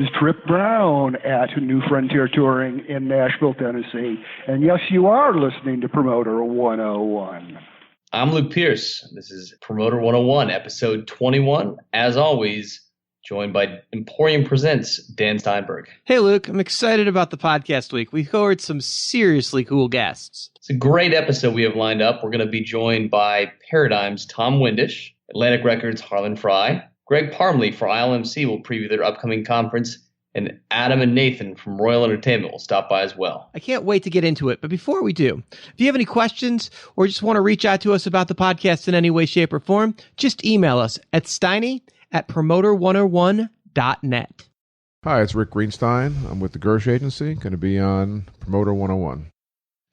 is Trip Brown at New Frontier Touring in Nashville, Tennessee. And yes, you are listening to Promoter 101. I'm Luke Pierce. This is Promoter 101, episode 21. As always, joined by Emporium Presents, Dan Steinberg. Hey, Luke. I'm excited about the podcast week. We covered some seriously cool guests. It's a great episode we have lined up. We're going to be joined by Paradigm's Tom Windish, Atlantic Records' Harlan Frey, Greg Parmley for ILMC will preview their upcoming conference, and Adam and Nathan from Royale Entertainment will stop by as well. I can't wait to get into it. But before we do, if you have any questions or just want to reach out to us about the podcast in any way, shape, or form, just email us at steiny@promoter101.net. Hi, it's Rick Greenstein. I'm with the Gersh Agency, going to be on Promoter 101.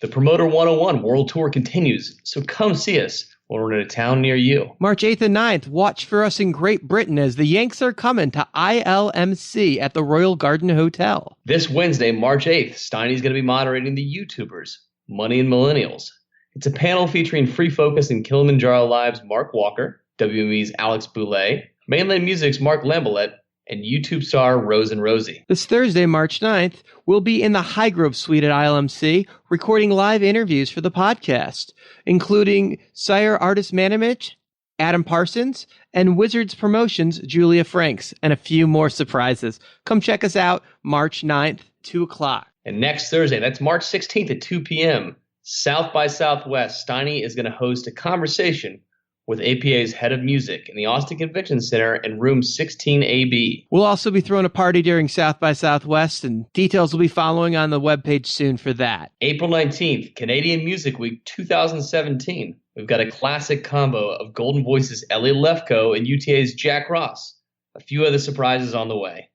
The Promoter 101 World Tour continues, so come see us when we're in a town near you. March 8th and 9th, watch for us in Great Britain as the Yanks are coming to ILMC at the Royal Garden Hotel. This Wednesday, March 8th, Steiny's going to be moderating the YouTubers, Money and Millennials. It's a panel featuring Free Focus and Kilimanjaro Live's Mark Walker, WME's Alex Boulay, Mainland Music's Mark Lambelet, and YouTube star Rose and Rosie. This Thursday, March 9th, we'll be in the Highgrove Suite at ILMC recording live interviews for the podcast, including Sire Artist Manimich, Adam Parsons, and Wizards Promotions, Julia Franks, and a few more surprises. Come check us out March 9th, 2 o'clock. And next Thursday, that's March 16th at 2 p.m., South by Southwest, Steiny is going to host a conversation with APA's head of music in the Austin Convention Center in room 16AB. We'll also be throwing a party during South by Southwest, and details will be following on the webpage soon for that. April 19th, Canadian Music Week 2017. We've got a classic combo of Golden Voice's Elliot Lefko and UTA's Jack Ross. A few other surprises on the way.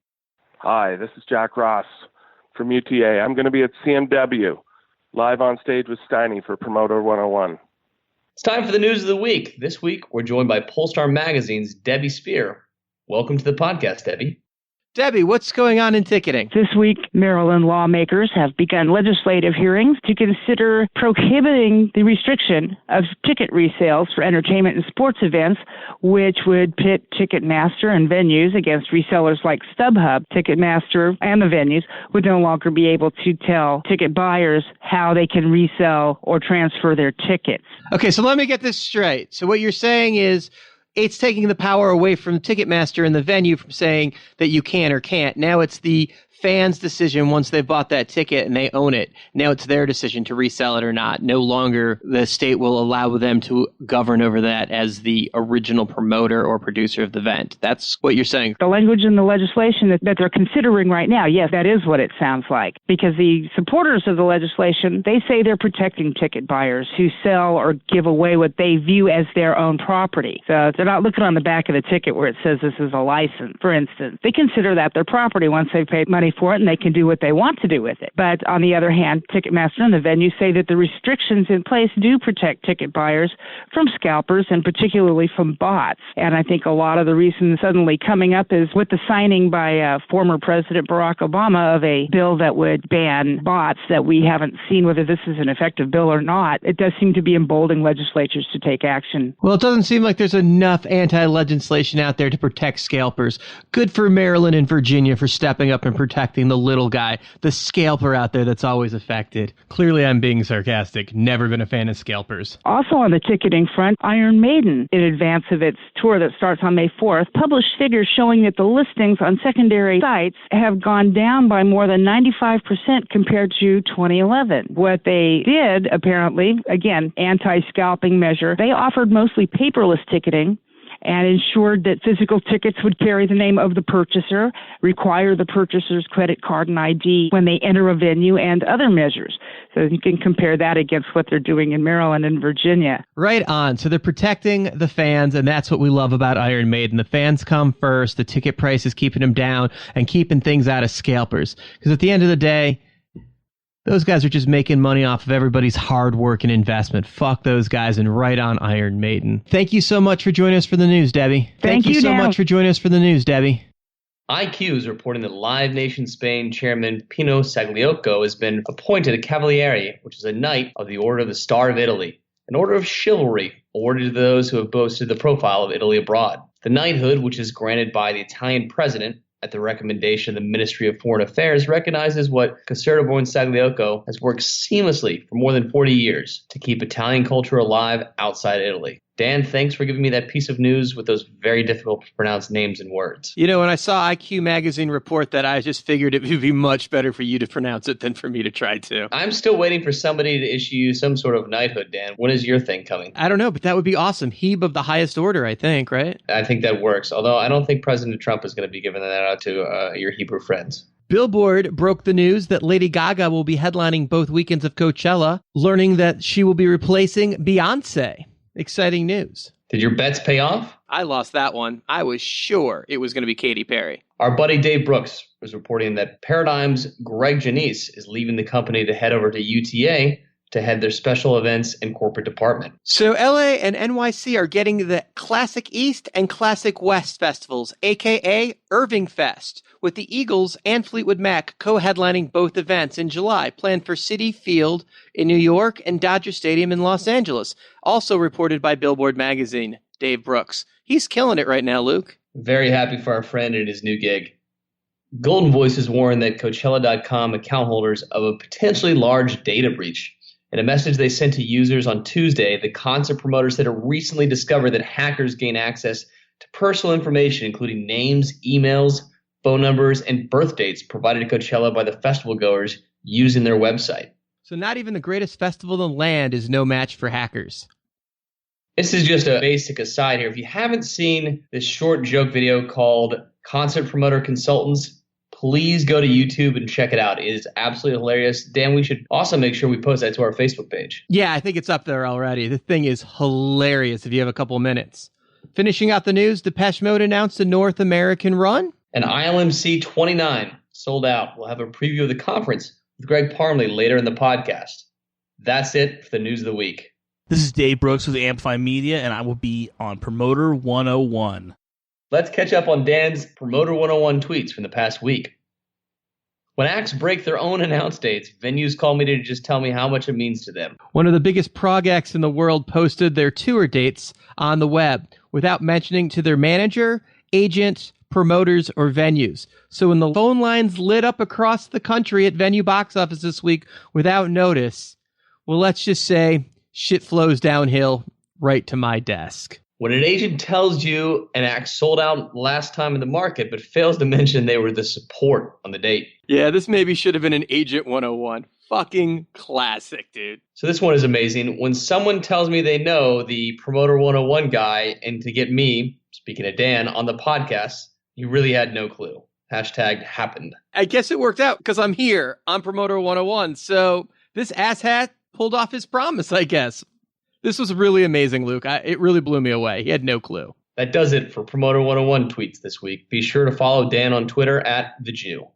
Hi, this is Jack Ross from UTA. I'm going to be at CMW, live on stage with Steiny for Promoter 101. It's time for the news of the week. This week, we're joined by Pollstar Magazine's Debbie Speer. Welcome to the podcast, Debbie. Debbie, what's going on in ticketing? This week, Maryland lawmakers have begun legislative hearings to consider prohibiting the restriction of ticket resales for entertainment and sports events, which would pit Ticketmaster and venues against resellers like StubHub. Ticketmaster and the venues would no longer be able to tell ticket buyers how they can resell or transfer their tickets. Okay, so let me get this straight. So what you're saying is it's taking the power away from Ticketmaster and the venue from saying that you can or can't. Now it's the fans' decision once they've bought that ticket and they own it. Now it's their decision to resell it or not. No longer the state will allow them to govern over that as the original promoter or producer of the event. That's what you're saying. The language in the legislation that they're considering right now, yes, that is what it sounds like. Because the supporters of the legislation, they say they're protecting ticket buyers who sell or give away what they view as their own property. So they're not looking on the back of the ticket where it says this is a license, for instance. They consider that their property once they've paid money for it, and they can do what they want to do with it. But on the other hand, Ticketmaster and the venue say that the restrictions in place do protect ticket buyers from scalpers and particularly from bots. And I think a lot of the reason suddenly coming up is with the signing by former President Barack Obama of a bill that would ban bots that we haven't seen whether this is an effective bill or not. It does seem to be emboldening legislatures to take action. Well, it doesn't seem like there's enough anti-legislation out there to protect scalpers. Good for Maryland and Virginia for stepping up and protecting the little guy, the scalper out there that's always affected. Clearly, I'm being sarcastic. Never been a fan of scalpers. Also on the ticketing front, Iron Maiden, in advance of its tour that starts on May 4th, published figures showing that the listings on secondary sites have gone down by more than 95% compared to 2011. What they did, apparently, again, anti-scalping measure, they offered mostly paperless ticketing and ensured that physical tickets would carry the name of the purchaser, require the purchaser's credit card and ID when they enter a venue, and other measures. So you can compare that against what they're doing in Maryland and Virginia. Right on. So they're protecting the fans, and that's what we love about Iron Maiden. The fans come first. The ticket price is keeping them down and keeping things out of scalpers. Because at the end of the day, those guys are just making money off of everybody's hard work and investment. Fuck those guys and right on Iron Maiden. Thank you so much for joining us for the news, Debbie. Thank you so much for joining us for the news, Debbie. IQ is reporting that Live Nation Spain chairman Pino Sagliocco has been appointed a Cavaliere, which is a Knight of the Order of the Star of Italy, an order of chivalry awarded to those who have boasted the profile of Italy abroad. The knighthood, which is granted by the Italian president, at the recommendation of the Ministry of Foreign Affairs, recognizes what Caserta Sagliocco has worked seamlessly for more than 40 years to keep Italian culture alive outside Italy. Dan, thanks for giving me that piece of news with those very difficult to pronounce names and words. You know, when I saw IQ Magazine report that, I just figured it would be much better for you to pronounce it than for me to try to. I'm still waiting for somebody to issue you some sort of knighthood, Dan. When is your thing coming? I don't know, but that would be awesome. Hebe of the highest order, I think, right? I think that works, although I don't think President Trump is going to be giving that out to your Hebrew friends. Billboard broke the news that Lady Gaga will be headlining both weekends of Coachella, learning that she will be replacing Beyonce. Exciting news. Did your bets pay off? I lost that one. I was sure it was going to be Katy Perry. Our buddy Dave Brooks was reporting that Paradigm's Greg Janice is leaving the company to head over to UTA to head their special events and corporate department. So LA and NYC are getting the Classic East and Classic West festivals, aka Irving Fest, with the Eagles and Fleetwood Mac co-headlining both events in July, planned for Citi Field in New York and Dodger Stadium in Los Angeles. Also reported by Billboard magazine, Dave Brooks. He's killing it right now, Luke. Very happy for our friend in his new gig. Golden Voices warned that Coachella.com account holders of a potentially large data breach. In a message they sent to users on Tuesday, the concert promoters had recently discovered that hackers gain access to personal information, including names, emails, phone numbers, and birth dates provided to Coachella by the festival goers using their website. So not even the greatest festival in the land is no match for hackers. This is just a basic aside here. If you haven't seen this short joke video called Concert Promoter Consultants, please go to YouTube and check it out. It is absolutely hilarious. Dan, we should also make sure we post that to our Facebook page. Yeah, I think it's up there already. The thing is hilarious if you have a couple minutes. Finishing out the news, Depeche Mode announced a North American run. And ILMC 29 sold out. We'll have a preview of the conference with Greg Parmley later in the podcast. That's it for the news of the week. This is Dave Brooks with Amplify Media, and I will be on Promoter 101. Let's catch up on Dan's Promoter 101 tweets from the past week. When acts break their own announce dates, venues call me to just tell me how much it means to them. One of the biggest prog acts in the world posted their tour dates on the web without mentioning to their manager, agent, promoters, or venues. So when the phone lines lit up across the country at venue box office this week without notice, well, let's just say shit flows downhill right to my desk. When an agent tells you an act sold out last time in the market, but fails to mention they were the support on the date. Yeah, this maybe should have been an Agent 101. Fucking classic, dude. So this one is amazing. When someone tells me they know the Promoter 101 guy, and to get me, speaking of Dan, on the podcast, he really had no clue. Hashtag happened. I guess it worked out because I'm here on Promoter 101. So this asshat pulled off his promise, I guess. This was really amazing, Luke. It really blew me away. He had no clue. That does it for Promoter 101 tweets this week. Be sure to follow Dan on Twitter @TheJew.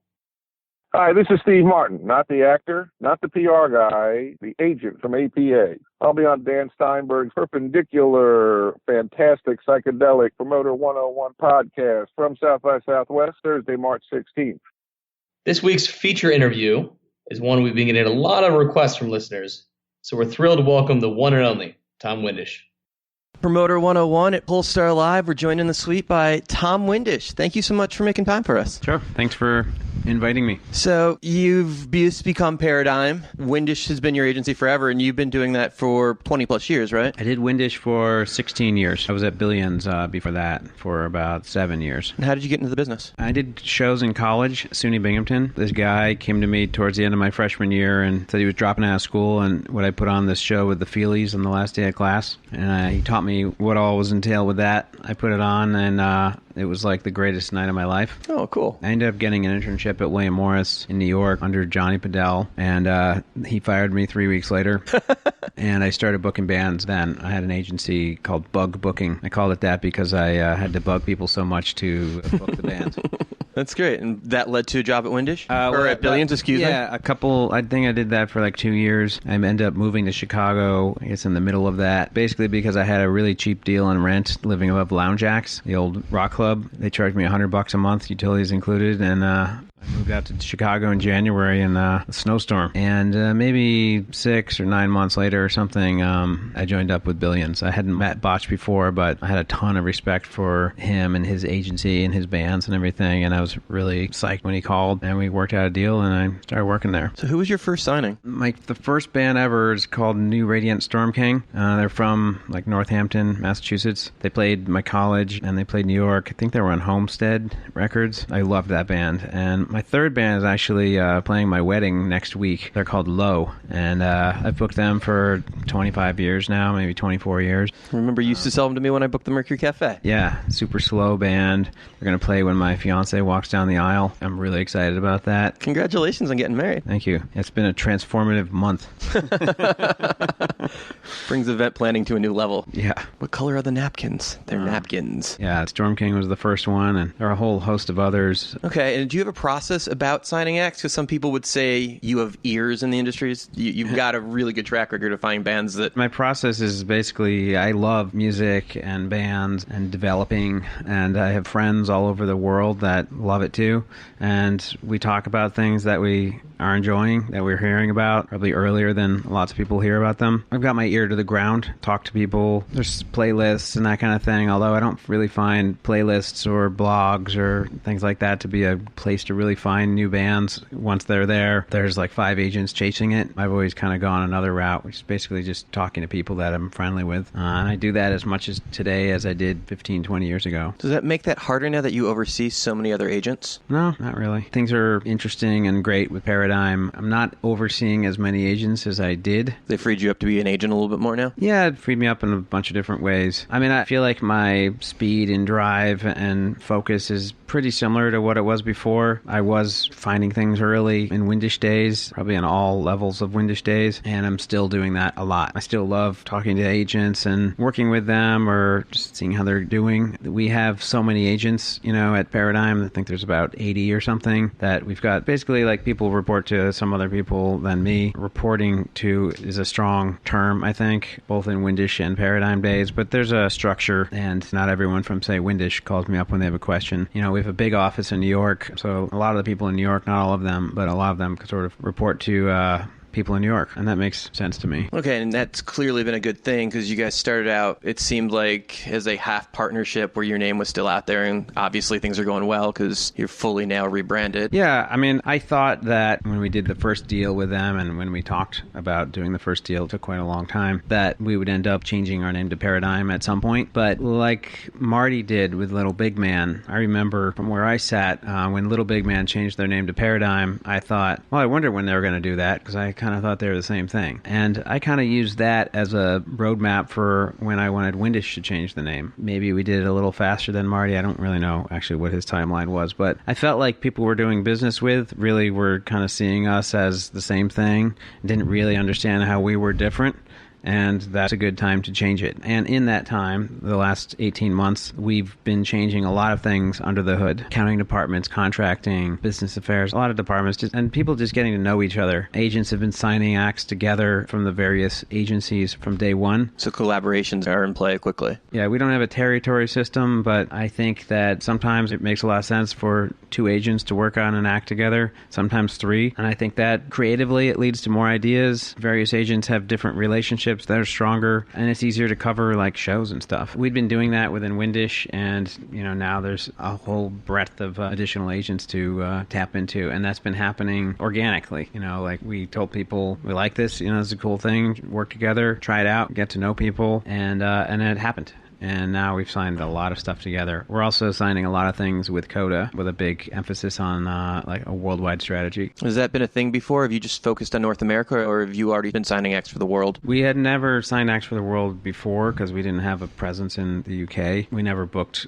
Hi, this is Steve Martin, not the actor, not the PR guy, the agent from APA. I'll be on Dan Steinberg's perpendicular, fantastic, psychedelic Promoter 101 podcast from South by Southwest, Thursday, March 16th. This week's feature interview is one we've been getting a lot of requests from listeners, so we're thrilled to welcome the one and only Tom Windish. Promoter 101 at Pollstar Live. We're joined in the suite by Tom Windish. Thank you so much for making time for us. Sure. Thanks for inviting me. So you've become Paradigm. Windish has been your agency forever, and you've been doing that for 20 plus years, right? I did Windish for 16 years. I was at Billions before that for about 7 years. And how did you get into the business? I did shows in college, SUNY Binghamton. This guy came to me towards the end of my freshman year and said he was dropping out of school, and would I put on this show with the Feelies on the last day of class. And he taught me what all was entailed with that. I put it on, and it was like the greatest night of my life. Oh, cool. I ended up getting an internship at William Morris in New York under Johnny Padell, and he fired me 3 weeks later. And I started booking bands then. I had an agency called Bug Booking. I called it that because I had to bug people so much to book the bands. That's great. And that led to a job at Windish? Or at Billions, excuse me? Yeah, a couple. I think I did that for like 2 years. I ended up moving to Chicago, I guess in the middle of that, basically because I had a really cheap deal on rent living above Lounge Acts, the old rock club. They charged me $100 a month, utilities included, and I moved out to Chicago in January in a snowstorm, and maybe 6 or 9 months later or something, I joined up with Billions. I hadn't met Botch before, but I had a ton of respect for him and his agency and his bands and everything, and I was really psyched when he called, and we worked out a deal, and I started working there. So who was your first signing? The first band ever is called New Radiant Storm King. They're from Northampton, Massachusetts. They played my college, and they played New York. I think they were on Homestead Records. I loved that band. And my third band is actually playing my wedding next week. They're called Low, and I've booked them for 25 years now, maybe 24 years. I remember you used to sell them to me when I booked the Mercury Cafe. Yeah, super slow band. They're going to play when my fiance walks down the aisle. I'm really excited about that. Congratulations on getting married. Thank you. It's been a transformative month. Brings event planning to a new level. Yeah. What color are the napkins? They're napkins. Yeah, Storm King was the first one, and there are a whole host of others. Okay, and do you have a process about signing acts? Because some people would say you have ears in the industries. You've got a really good track record of finding bands that... My process is basically, I love music and bands and developing, and I have friends all over the world that love it too, and we talk about things that we are enjoying, that we're hearing about, probably earlier than lots of people hear about them. I've got my ear to the ground, talk to people. There's playlists and that kind of thing, although I don't really find playlists or blogs or things like that to be a place to really find new bands. Once they're there, there's 5 agents chasing it. I've always kind of gone another route, which is basically just talking to people that I'm friendly with. And I do that as much as today as I did 15, 20 years ago. Does that make that harder now that you oversee so many other agents? No, not really. Things are interesting and great with Paradigm. I'm not overseeing as many agents as I did. They freed you up to be an agent a little bit more now? Yeah, it freed me up in a bunch of different ways. I mean, I feel like my speed and drive and focus is pretty similar to what it was before. I was finding things early in Windish days, probably on all levels of Windish days, and I'm still doing that a lot. I still love talking to agents and working with them or just seeing how they're doing. We have so many agents, at Paradigm. I think there's about 80 or something that we've got. Basically, people report to some other people than me. Reporting to is a strong term, I think, both in Windish and Paradigm days, but there's a structure, and not everyone from, say, Windish calls me up when they have a question. We have a big office in New York, so a lot of the people in New York, not all of them, but a lot of them sort of report to people in New York, and that makes sense to me. Okay, and that's clearly been a good thing because you guys started out, it seemed like, as a half partnership where your name was still out there, and obviously things are going well because you're fully now rebranded. Yeah, I mean, I thought that when we did the first deal with them and when we talked about doing the first deal, it took quite a long time, that we would end up changing our name to Paradigm at some point. But like Marty did with Little Big Man, I remember from where I sat, when Little Big Man changed their name to Paradigm, I thought, well, I wonder when they were going to do that, because I kind of thought they were the same thing. And I kind of used that as a roadmap for when I wanted Windish to change the name. Maybe we did it a little faster than Marty. I don't really know actually what his timeline was, but I felt like people we're doing business with really were kind of seeing us as the same thing, didn't really understand how we were different. And that's a good time to change it. And in that time, the last 18 months, we've been changing a lot of things under the hood. Accounting departments, contracting, business affairs, a lot of departments, and people just getting to know each other. Agents have been signing acts together from the various agencies from day one. So collaborations are in play quickly. Yeah, we don't have a territory system, but I think that sometimes it makes a lot of sense for 2 agents to work on an act together, sometimes 3. And I think that creatively it leads to more ideas. Various agents have different relationships that are stronger, and it's easier to cover shows and stuff. We'd been doing that within Windish, and now there's a whole breadth of additional agents to tap into, and that's been happening organically. We told people we like this, it's a cool thing, work together, try it out, get to know people, and it happened. And now we've signed a lot of stuff together. We're also signing a lot of things with Coda, with a big emphasis on a worldwide strategy. Has that been a thing before? Have you just focused on North America, or have you already been signing acts for the world? We had never signed acts for the world before because we didn't have a presence in the UK. We never booked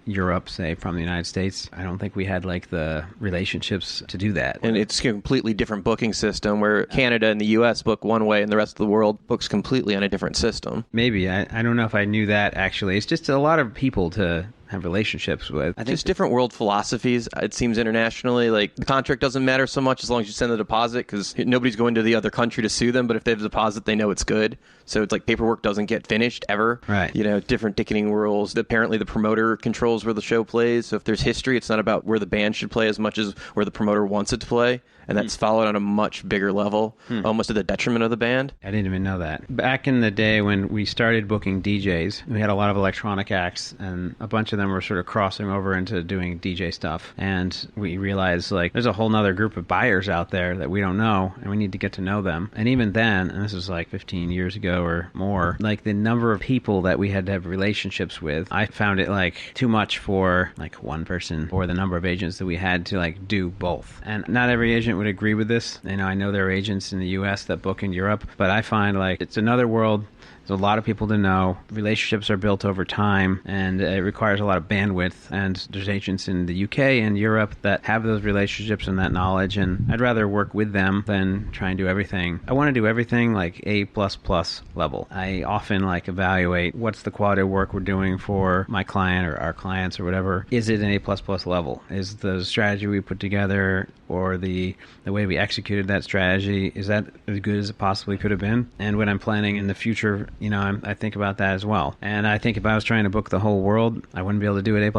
Europe, say, from the United States. I don't think we had the relationships to do that. And it's a completely different booking system where Canada and the US book one way and the rest of the world books completely on a different system. Maybe. I don't know if I knew that actually. It's just a lot of people to have relationships with. I think Just different world philosophies, it seems, internationally. Like, the contract doesn't matter so much as long as you send the deposit, because nobody's going to the other country to sue them, but if they have a deposit, they know it's good. So it's like paperwork doesn't get finished ever. Right. You know, different ticketing rules. Apparently the promoter controls where the show plays. So if there's history, it's not about where the band should play as much as where the promoter wants it to play. And that's followed on a much bigger level, almost to the detriment of the band. I didn't even know that. Back in the day when we started booking DJs, we had a lot of electronic acts, and a bunch of them were sort of crossing over into doing DJ stuff. And we realized, like, there's a whole nother group of buyers out there that we don't know, and we need to get to know them. And even then, and this was like 15 years ago or more, like, the number of people that we had to have relationships with, I found it, like, too much for, like, one person, or the number of agents that we had to, like, do both. And not every agent would agree with this. You know, I know there are agents in the U.S. that book in Europe, but I find, like, it's another world. There's a lot of people to know. Relationships are built over time, and it requires a lot of bandwidth. And there's agents in the UK and Europe that have those relationships and that knowledge, and I'd rather work with them than try and do everything. I want to do everything like A++ level. I often, like, evaluate what's the quality of work we're doing for my client or our clients or whatever. Is it an A++ level? Is the strategy we put together or the way we executed that strategy, is that as good as it possibly could have been? And when I'm planning in the future, you know, I think about that as well. And I think if I was trying to book the whole world, I wouldn't be able to do it A++.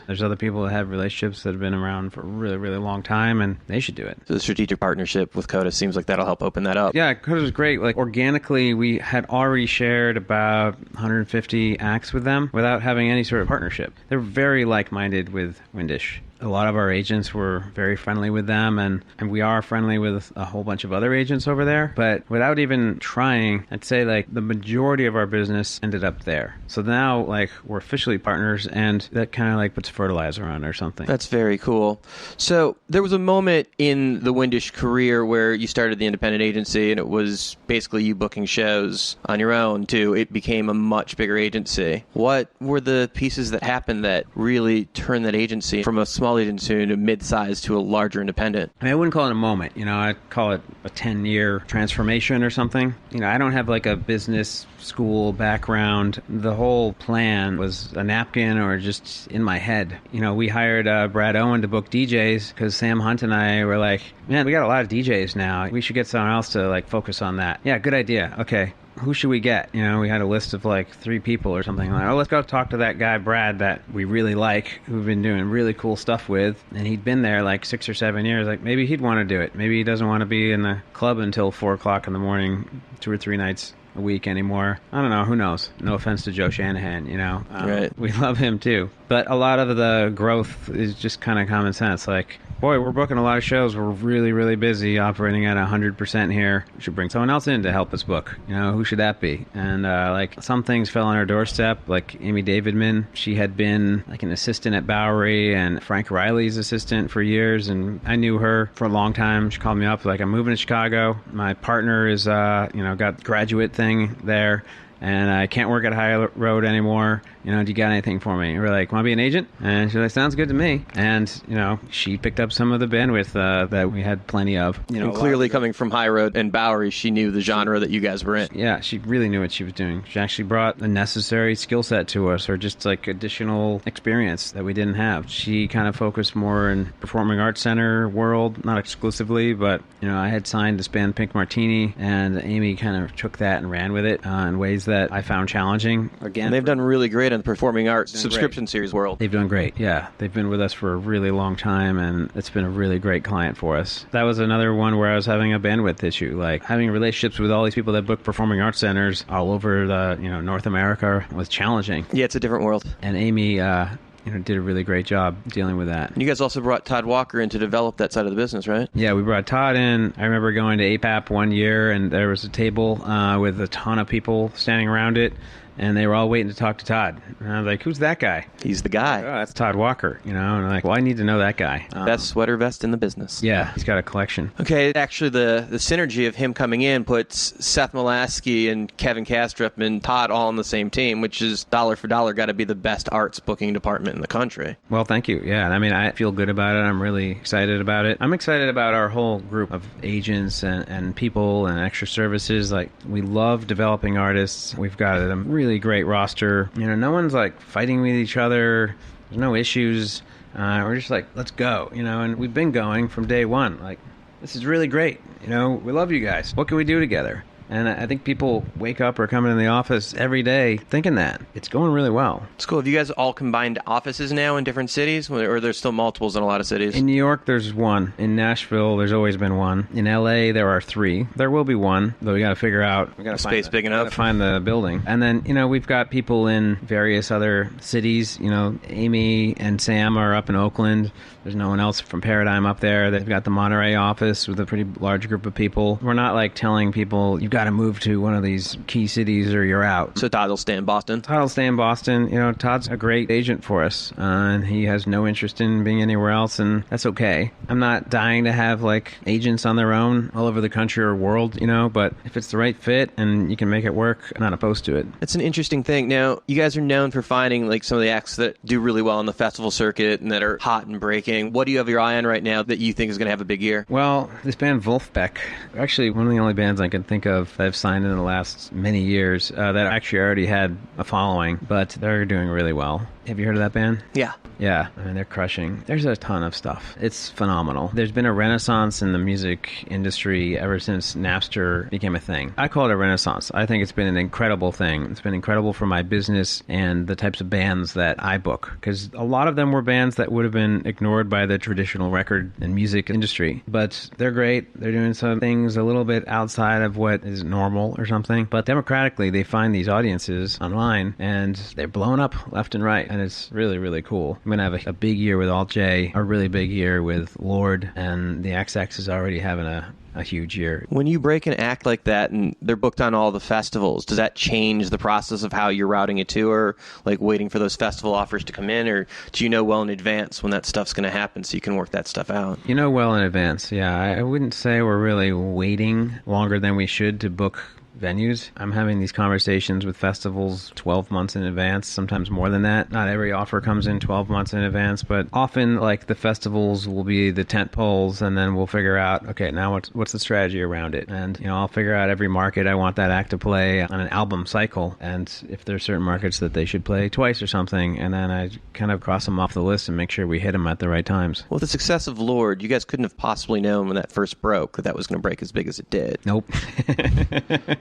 There's other people that have relationships that have been around for a really, really long time, and they should do it. So the strategic partnership with Coda seems like that'll help open that up. Yeah, Coda was great. Like, organically, we had already shared about 150 acts with them without having any sort of partnership. They're very like-minded with Windish. A lot of our agents were very friendly with them, and we are friendly with a whole bunch of other agents over there. But without even trying, I'd say, like, the majority of our business ended up there. So now, like, we're officially partners, and that kind of, like, puts fertilizer on or something. That's very cool. So there was a moment in the Windish career where you started the independent agency, and it was basically you booking shows on your own to it became a much bigger agency. What were the pieces that happened that really turned that agency from a small agency to mid-size to a larger independent? I mean, I wouldn't call it a moment. You know, I'd call it a 10-year transformation or something. You know, I don't have, like, a business school background. The whole plan was a napkin or just in my head. You know, we hired Brad Owen to book DJs because Sam Hunt and I were like, man, we got a lot of DJs now. We should get someone else to, like, focus on that. Yeah, good idea. Okay. Who should we get? You know, we had a list of like 3 people or something. Like, oh, let's go talk to that guy, Brad, that we really like, who we've been doing really cool stuff with. And he'd been there like 6 or 7 years. Like, maybe he'd want to do it. Maybe he doesn't want to be in the club until 4 o'clock in the morning, 2 or 3 nights a week anymore. I don't know. Who knows? No offense to Joe Shanahan, you know. Right. We love him too. But a lot of the growth is just kind of common sense. Like, boy, we're booking a lot of shows. We're really, really busy, operating at 100% here. We should bring someone else in to help us book. You know, who should that be? And, like, some things fell on our doorstep, like Amy Davidman. She had been, like, an assistant at Bowery and Frank Riley's assistant for years, and I knew her for a long time. She called me up, like, I'm moving to Chicago. My partner is, you know, got graduate thing there, and I can't work at High Road anymore. You know, do you got anything for me? And we're like, want to be an agent? And she's like, sounds good to me. And, you know, she picked up some of the bandwidth that we had plenty of. You know, and clearly coming from High Road and Bowery, she knew the genre that you guys were in. Yeah, she really knew what she was doing. She actually brought a necessary skill set to us, or just like additional experience that we didn't have. She kind of focused more in performing arts center world, not exclusively, but, you know, I had signed this band Pink Martini, and Amy kind of took that and ran with it in ways that I found challenging. Again, and they've done really great in the performing arts subscription series world. They've done great, yeah. They've been with us for a really long time, and it's been a really great client for us. That was another one where I was having a bandwidth issue, like having relationships with all these people that book performing arts centers all over the, you know, North America was challenging. Yeah, it's a different world. And Amy, you know, did a really great job dealing with that. And you guys also brought Todd Walker in to develop that side of the business, right? Yeah, we brought Todd in. I remember going to APAP one year, and there was a table with a ton of people standing around it, and they were all waiting to talk to Todd. And I was like, who's that guy? He's the guy. Oh, that's Todd Walker, you know? And I'm like, well, I need to know that guy. Best sweater vest in the business. Yeah, he's got a collection. Okay, actually, the synergy of him coming in puts Seth Molaski and Kevin Kastrup and Todd all on the same team, which is dollar for dollar got to be the best arts booking department in the country. Well, thank you. Yeah, I mean, I feel good about it. I'm really excited about it. I'm excited about our whole group of agents and people and extra services. Like, we love developing artists. We've got a really great roster. You know, no one's like fighting with each other. There's no issues. We're just like, let's go, and we've been going from day one. Like, this is really great. We love you guys. What can we do together? And I think people wake up or come into the office every day thinking that. It's going really well. It's cool. Have you guys all combined offices now in different cities? Or there's still multiples in a lot of cities? In New York, there's one. In Nashville, there's always been one. In L.A., there are 3. There will be one, though we got to figure out. We got space big enough. Find the building. And then, we've got people in various other cities. Amy and Sam are up in Oakland. There's no one else from Paradigm up there. They've got the Monterey office with a pretty large group of people. We're not like telling people, you've got to move to one of these key cities or you're out. So Todd will stay in Boston? Todd will stay in Boston. Todd's a great agent for us, and he has no interest in being anywhere else, and that's okay. I'm not dying to have, agents on their own all over the country or world, but if it's the right fit and you can make it work, I'm not opposed to it. It's an interesting thing. Now, you guys are known for finding, some of the acts that do really well on the festival circuit and that are hot and breaking. What do you have your eye on right now that you think is going to have a big year? Well, this band Wolfbeck, actually one of the only bands I can think of that I've signed in the last many years that actually already had a following, but they're doing really well. Have you heard of that band? Yeah. Yeah, they're crushing. There's a ton of stuff. It's phenomenal. There's been a renaissance in the music industry ever since Napster became a thing. I call it a renaissance. I think it's been an incredible thing. It's been incredible for my business and the types of bands that I book, because a lot of them were bands that would have been ignored by the traditional record and music industry. But they're great. They're doing some things a little bit outside of what is normal or something. But democratically, they find these audiences online, and they're blowing up left and right. And it's really, really cool. I'm going to have a big year with Alt J, a really big year with Lord, and the XX is already having a huge year. When you break an act like that and they're booked on all the festivals, does that change the process of how you're routing a tour, waiting for those festival offers to come in, or do you know well in advance when that stuff's going to happen so you can work that stuff out? Well in advance, yeah. I wouldn't say we're really waiting longer than we should to book venues. I'm having these conversations with festivals 12 months in advance, sometimes more than that. Not every offer comes in 12 months in advance, but often the festivals will be the tent poles, and then we'll figure out, okay, now what's the strategy around it? And, I'll figure out every market I want that act to play on an album cycle, and if there's certain markets that they should play twice or something, and then I kind of cross them off the list and make sure we hit them at the right times. Well, the success of Lord, you guys couldn't have possibly known when that first broke that was going to break as big as it did. Nope.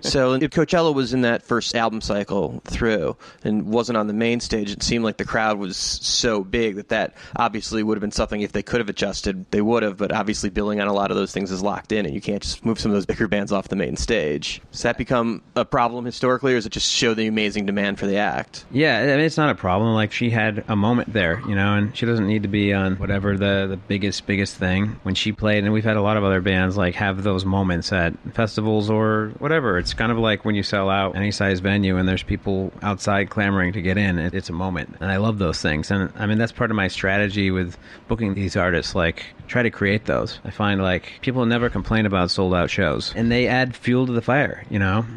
So if Coachella was in that first album cycle through and wasn't on the main stage, it seemed like the crowd was so big that obviously would have been something, if they could have adjusted, they would have, but obviously billing on a lot of those things is locked in, and you can't just move some of those bigger bands off the main stage. Does that become a problem historically, or does it just show the amazing demand for the act? Yeah, it's not a problem. She had a moment there, and she doesn't need to be on whatever the biggest thing when she played, and we've had a lot of other bands have those moments at festivals or whatever. It's kind of like when you sell out any size venue and there's people outside clamoring to get in. It's a moment, and I love those things. And that's part of my strategy with booking these artists. Try to create those. I find people never complain about sold out shows, and they add fuel to the fire,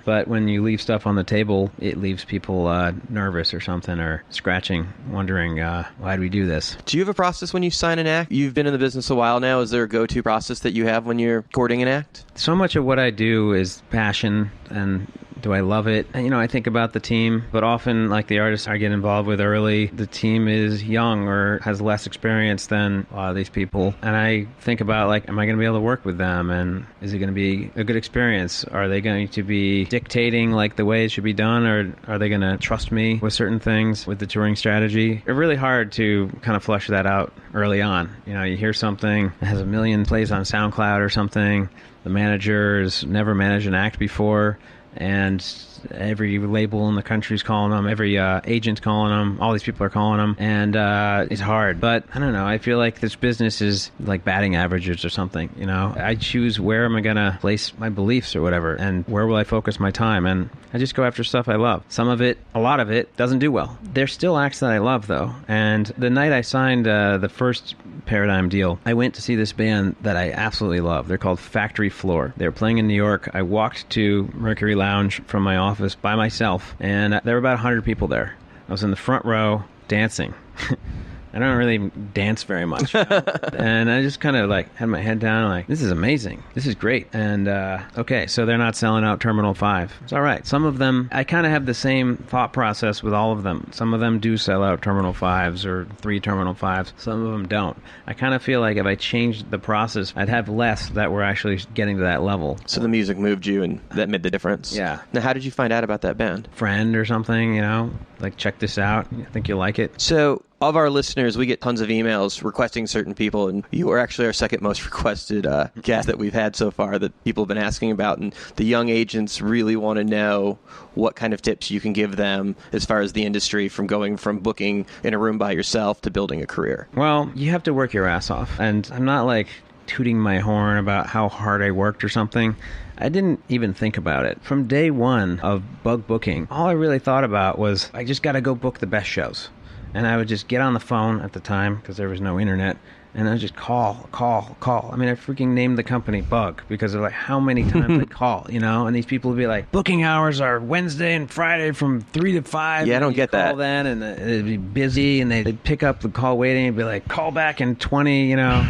but when you leave stuff on the table, it leaves people nervous or something, or scratching, wondering why do we do this. Do you have a process when you sign an act? You've been in the business a while now. Is there a go-to process that you have when you're courting an act? So much of what I do is passion, and do I love it? And, I think about the team, but often, the artists I get involved with early, the team is young or has less experience than a lot of these people. And I think about, am I going to be able to work with them? And is it going to be a good experience? Are they going to be dictating, the way it should be done? Or are they going to trust me with certain things with the touring strategy? It's really hard to kind of flesh that out early on. You hear something that has 1 million plays on SoundCloud or something. The manager's never managed an act before, and every label in the country's calling them, every agent's calling them, all these people are calling them, and it's hard. But I don't know, I feel like this business is like batting averages or something, I choose where am I going to place my beliefs or whatever, and where will I focus my time, and I just go after stuff I love. Some of it, a lot of it, doesn't do well. There's still acts that I love, though, and the night I signed the first Paradigm deal, I went to see this band that I absolutely love. They're called Factory Floor. They were playing in New York. I walked to Mercury Lounge from my office by myself, and there were about 100 people there. I was in the front row dancing. I don't really dance very much. And I just kind of like had my head down, like, this is amazing. This is great. And okay, so they're not selling out Terminal 5. It's all right. Some of them, I kind of have the same thought process with all of them. Some of them do sell out Terminal 5s or 3 Terminal 5s. Some of them don't. I kind of feel like if I changed the process, I'd have less that were actually getting to that level. So the music moved you, and that made the difference. Yeah. Now, how did you find out about that band? Friend or something, you know, like, check this out. I think you'll like it. So, of our listeners, we get tons of emails requesting certain people, and you are actually our second most requested guest that we've had so far that people have been asking about. And the young agents really want to know what kind of tips you can give them as far as the industry from going from booking in a room by yourself to building a career. Well, you have to work your ass off. And I'm not like tooting my horn about how hard I worked or something. I didn't even think about it. From day one of bug booking, all I really thought about was I just got to go book the best shows. And I would just get on the phone at the time, because there was no internet, and I would just call. I mean, I freaking named the company Bug, because of like how many times I'd call, you know? And these people would be like, booking hours are Wednesday and Friday from 3 to 5. Yeah, I don't get that. Then, and it'd be busy, and they'd pick up the call waiting and be like, call back in 20, you know?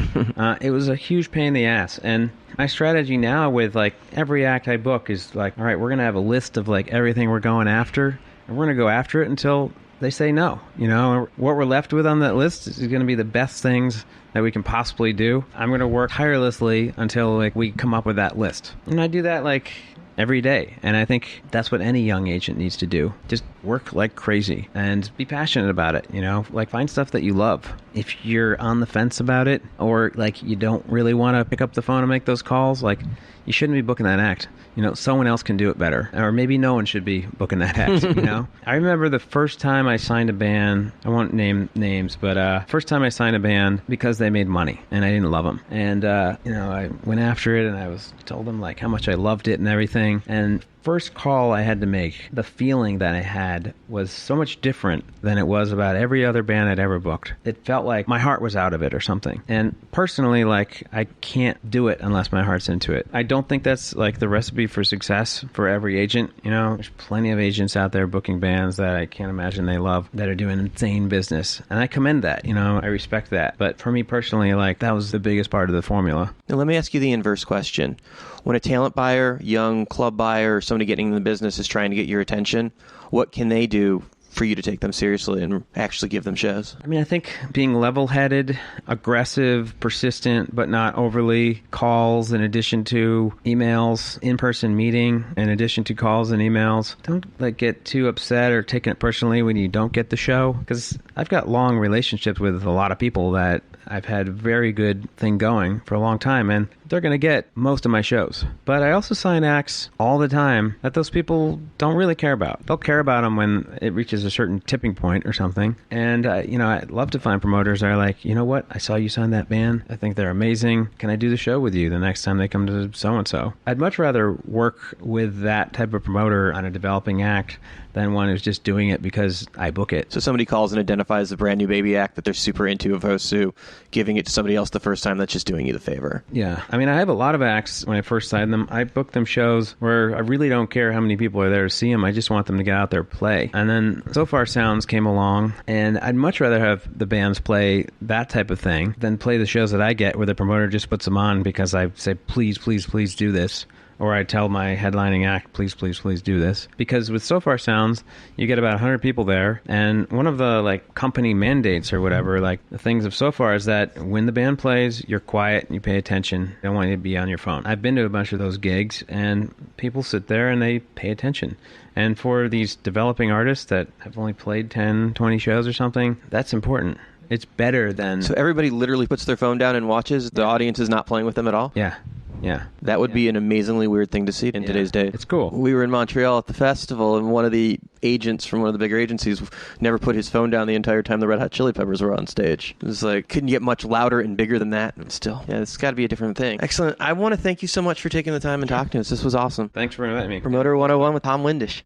It was a huge pain in the ass. And my strategy now with like every act I book is like, all right, we're going to have a list of like everything we're going after, and we're going to go after it until they say no. You know, what we're left with on that list is going to be the best things that we can possibly do. I'm going to work tirelessly until like we come up with that list. And I do that like every day. And I think that's what any young agent needs to do. Just work like crazy and be passionate about it, you know? Like, find stuff that you love. If you're on the fence about it, or like you don't really want to pick up the phone and make those calls, like, you shouldn't be booking that act. You know, someone else can do it better. Or maybe no one should be booking that act, you know? I remember the first time I signed a band, I won't name names, but first time I signed a band because they made money and I didn't love them. And, you know, I went after it and I told them like how much I loved it and everything. And first call I had to make, the feeling that I had was so much different than it was about every other band I'd ever booked. It felt like my heart was out of it or something. And personally, like, I can't do it unless my heart's into it. I don't think that's like the recipe for success for every agent. You know, there's plenty of agents out there booking bands that I can't imagine they love, that are doing insane business. And I commend that, you know, I respect that. But for me personally, like, that was the biggest part of the formula. Now, let me ask you the inverse question. When a talent buyer, young club buyer, or somebody getting in the business is trying to get your attention, what can they do for you to take them seriously and actually give them shows? I mean, I think being level-headed, aggressive, persistent, but not overly, calls in addition to emails, in-person meeting in addition to calls and emails. Don't like get too upset or taking it personally when you don't get the show, because I've got long relationships with a lot of people that I've had a very good thing going for a long time, and they're going to get most of my shows. But I also sign acts all the time that those people don't really care about. They'll care about them when it reaches a certain tipping point or something. And, you know, I'd love to find promoters that are like, you know what, I saw you sign that band. I think they're amazing. Can I do the show with you the next time they come to so-and-so? I'd much rather work with that type of promoter on a developing act than one who's just doing it because I book it. So somebody calls and identifies a brand new baby act that they're super into opposed to giving it to somebody else the first time that's just doing you the favor. Yeah. I mean, I have a lot of acts when I first signed them. I book them shows where I really don't care how many people are there to see them. I just want them to get out there and play. And then So Far Sounds came along, and I'd much rather have the bands play that type of thing than play the shows that I get where the promoter just puts them on because I say, please, please, please do this. Or I tell my headlining act, please, please, please do this. Because with So Far Sounds, you get about 100 people there, and one of the like company mandates or whatever, like the things of So Far, is that when the band plays, you're quiet and you pay attention. They don't want you to be on your phone. I've been to a bunch of those gigs, and people sit there and they pay attention. And for these developing artists that have only played 10, 20 shows or something, that's important. It's better than... So everybody literally puts their phone down and watches? The audience is not playing with them at all? Yeah. Yeah. That would be an amazingly weird thing to see in today's day. It's cool. We were in Montreal at the festival, and one of the agents from one of the bigger agencies never put his phone down the entire time the Red Hot Chili Peppers were on stage. It was like, couldn't get much louder and bigger than that. And still, yeah, it's got to be a different thing. Excellent. I want to thank you so much for taking the time and talking to us. This was awesome. Thanks for inviting me. Promoter 101 with Tom Windish.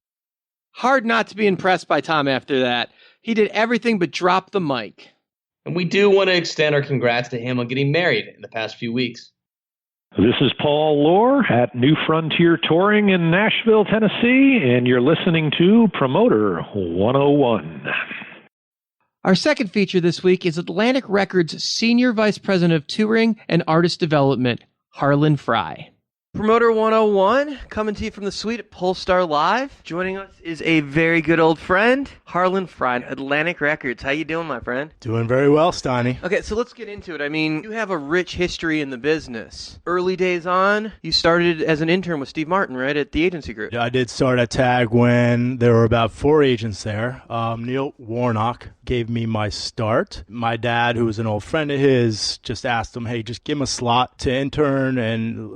Hard not to be impressed by Tom after that. He did everything but drop the mic. And we do want to extend our congrats to him on getting married in the past few weeks. This is Paul Lohr at New Frontier Touring in Nashville, Tennessee, and you're listening to Promoter 101. Our second feature this week is Atlantic Records Senior Vice President of Touring and Artist Development, Harlan Frey. Promoter 101, coming to you from the suite at Pollstar Live. Joining us is a very good old friend, Harlan Frey, Atlantic Records. How you doing, my friend? Doing very well, Steiny. Okay, so let's get into it. I mean, you have a rich history in the business. Early days on, you started as an intern with Steve Martin, right, at the agency group? I did start at TAG when there were about 4 agents there. Neil Warnock gave me my start. My dad, who was an old friend of his, just asked him, hey, just give him a slot to intern, and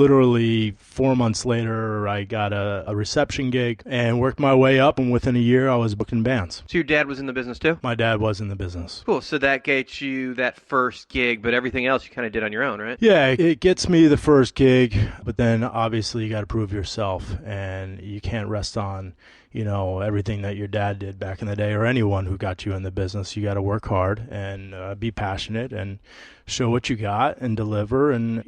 literally 4 months later, I got a reception gig and worked my way up, and within a year, I was booking bands. So your dad was in the business too? My dad was in the business. Cool, so that gets you that first gig, but everything else you kind of did on your own, right? Yeah, it gets me the first gig, but then obviously you got to prove yourself, and you can't rest on everything that your dad did back in the day, or anyone who got you in the business. You got to work hard and be passionate and show what you got and deliver. And,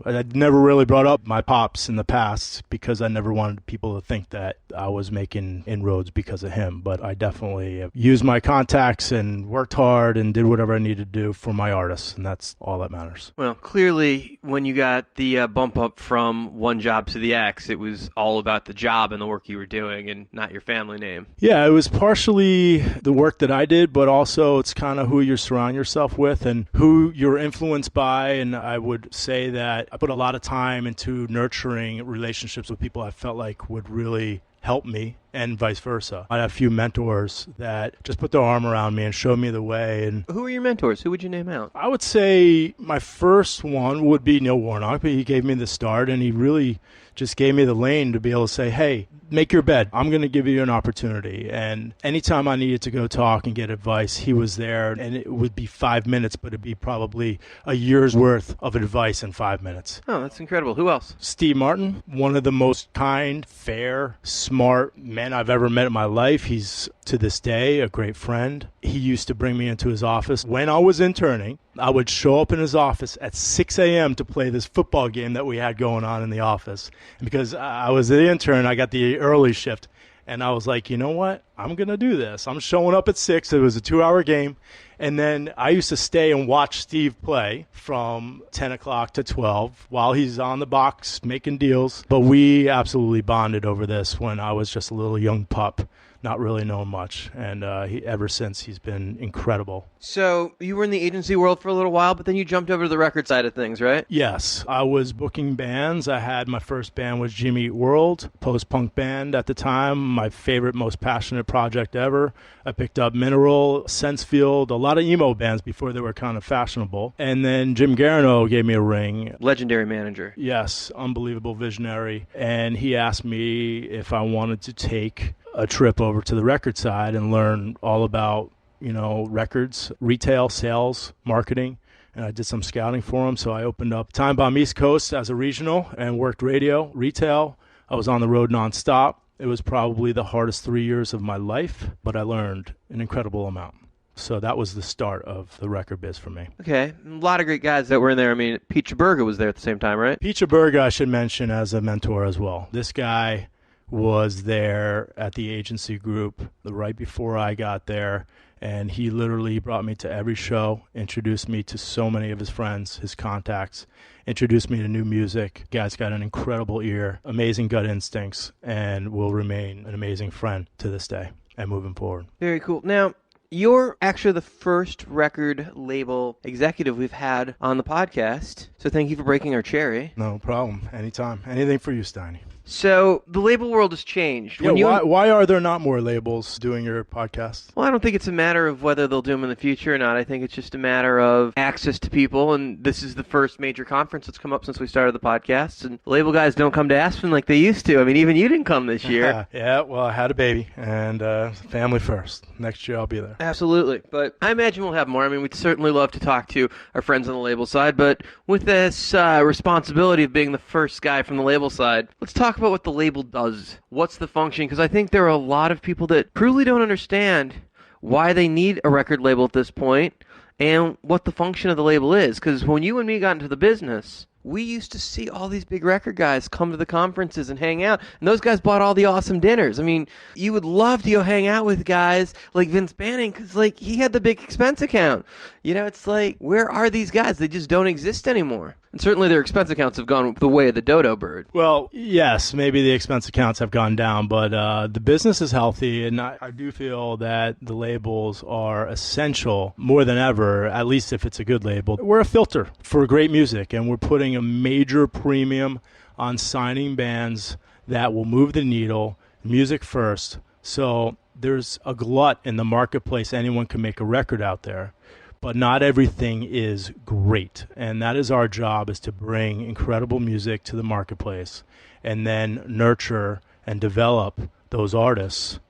I never really brought up my pops in the past because I never wanted people to think that I was making inroads because of him. But I definitely used my contacts and worked hard and did whatever I needed to do for my artists. And that's all that matters. Well, clearly, when you got the bump up from one job to the X, it was all about the job and the work you were doing and not your family name. Yeah, it was partially the work that I did, but also it's kind of who you surround yourself with and who you're influenced by. And I would say that I put a lot of time into nurturing relationships with people I felt like would really help me, and vice versa. I have a few mentors that just put their arm around me and showed me the way. And who are your mentors? Who would you name out? I would say my first one would be Neil Warnock, but he gave me the start, and he really just gave me the lane to be able to say, hey, make your bed. I'm going to give you an opportunity. And anytime I needed to go talk and get advice, he was there. And it would be 5 minutes, but it'd be probably a year's worth of advice in 5 minutes. Oh, that's incredible. Who else? Steve Martin, one of the most kind, fair, smart men I've ever met in my life. He's, to this day, a great friend. He used to bring me into his office when I was interning. I would show up in his office at 6 a.m. to play this football game that we had going on in the office. And because I was the intern, I got the early shift. And I was like, you know what? I'm going to do this. I'm showing up at 6. It was a 2-hour game. And then I used to stay and watch Steve play from 10 o'clock to 12 while he's on the box making deals. But we absolutely bonded over this when I was just a little young pup, not really knowing much. And ever since, he's been incredible. So you were in the agency world for a little while, but then you jumped over to the record side of things, right? Yes. I was booking bands. I had my first band was Jimmy Eat World, post-punk band at the time, my favorite, most passionate project ever. I picked up Mineral, Sensefield, a lot of emo bands before they were kind of fashionable. And then Jim Garino gave me a ring. Legendary manager. Yes, unbelievable visionary. And he asked me if I wanted to take a trip over to the record side and learn all about, records, retail, sales, marketing. And I did some scouting for him. So I opened up Time Bomb East Coast as a regional and worked radio, retail. I was on the road nonstop. It was probably the hardest 3 years of my life, but I learned an incredible amount. So that was the start of the record biz for me. Okay. A lot of great guys that were in there. I mean, Pete Chaburga was there at the same time, right? Pete Chaburga, I should mention, as a mentor as well. This guy was there at the agency group right before I got there, and he literally brought me to every show, introduced me to so many of his friends, his contacts, introduced me to new music. Guy's got an incredible ear, amazing gut instincts, and will remain an amazing friend to this day and moving forward. Very cool. Now, you're actually the first record label executive we've had on the podcast, so thank you for breaking our cherry. No problem. Anytime. Anything for you, Steiny. So the label world has changed. Yeah, why are there not more labels doing your podcast? Well, I don't think it's a matter of whether they'll do them in the future or not. I think it's just a matter of access to people, and this is the first major conference that's come up since we started the podcast, and label guys don't come to Aspen like they used to. I mean, even you didn't come this year. Yeah, well, I had a baby, and family first. Next year I'll be there. Absolutely, but I imagine we'll have more. I mean, we'd certainly love to talk to our friends on the label side, but with this responsibility of being the first guy from the label side, let's talk about what the label does. What's the function? Because I think there are a lot of people that truly don't understand why they need a record label at this point and what the function of the label is. Because when you and me got into the business, we used to see all these big record guys come to the conferences and hang out, and those guys bought all the awesome dinners. I mean, you would love to go hang out with guys like Vince Banning because, like, he had the big expense account. You know, it's like, where are these guys? They just don't exist anymore. And certainly their expense accounts have gone the way of the dodo bird. Well, yes, maybe the expense accounts have gone down, but the business is healthy, and I do feel that the labels are essential more than ever, at least if it's a good label. We're a filter for great music, and we're putting a major premium on signing bands that will move the needle, music first. So there's a glut in the marketplace. Anyone can make a record out there. But not everything is great, and that is our job, is to bring incredible music to the marketplace and then nurture and develop those artists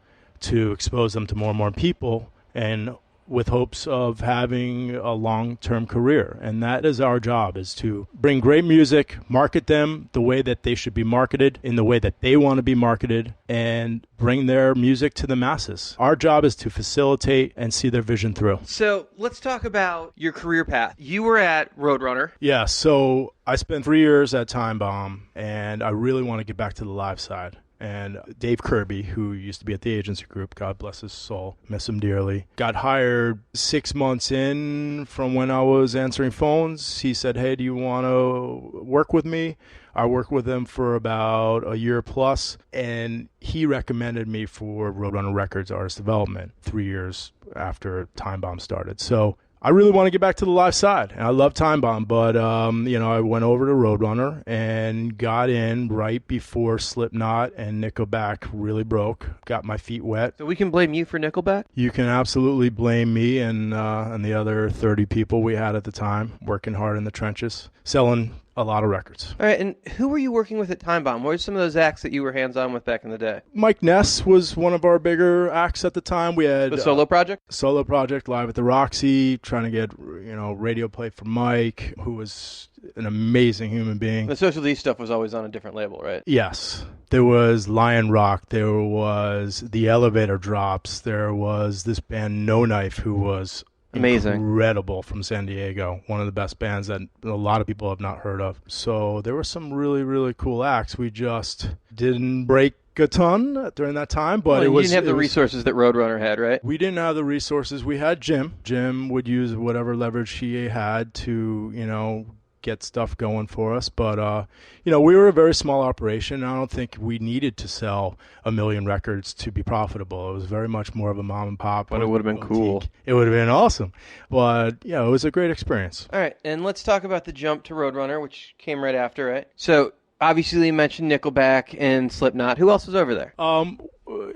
to expose them to more and more people, and with hopes of having a long-term career. And that is our job, is to bring great music, market them the way that they should be marketed, in the way that they want to be marketed, and bring their music to the masses. Our job is to facilitate and see their vision through. So let's talk about your career path. You were at Roadrunner. Yeah, so I spent 3 years at Time Bomb, and I really want to get back to the live side. And Dave Kirby, who used to be at the agency group, God bless his soul, miss him dearly, got hired 6 months in from when I was answering phones. He said, hey, do you want to work with me? I worked with him for about a year plus, and he recommended me for Roadrunner Records Artist Development 3 years after Time Bomb started. So I really want to get back to the live side, and I love Time Bomb, but I went over to Roadrunner and got in right before Slipknot and Nickelback really broke. Got my feet wet. So we can blame you for Nickelback? You can absolutely blame me and the other 30 people we had at the time, working hard in the trenches, selling a lot of records. All right, and who were you working with at Time Bomb? What were some of those acts that you were hands-on with back in the day? Mcguinness was one of our bigger acts at the time. We had the solo project? Solo project, live at the Roxy, trying to get radio play for Mike, who was an amazing human being. The Social D stuff was always on a different label, right? Yes. There was Lion Rock. There was the Elevator Drops. There was this band No Knife, who was amazing, incredible, from San Diego. One of the best bands that a lot of people have not heard of. So there were some really, really cool acts. We just didn't break a ton during that time, but you didn't have the resources that Roadrunner had, right? We didn't have the resources. We had Jim. Jim would use whatever leverage he had to, get stuff going for us. But, we were a very small operation. I don't think we needed to sell 1 million records to be profitable. It was very much more of a mom and pop. But it would have been cool. It would have been awesome. But, it was a great experience. All right, and let's talk about the jump to Roadrunner, which came right after, right? So, obviously, you mentioned Nickelback and Slipknot. Who else was over there?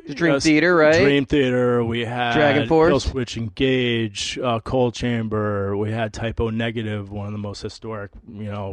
The Dream Theater, right? Dream Theater. We had Dragon Force, Kill Switch Engage, Cold Chamber. We had Typo Negative, one of the most historic,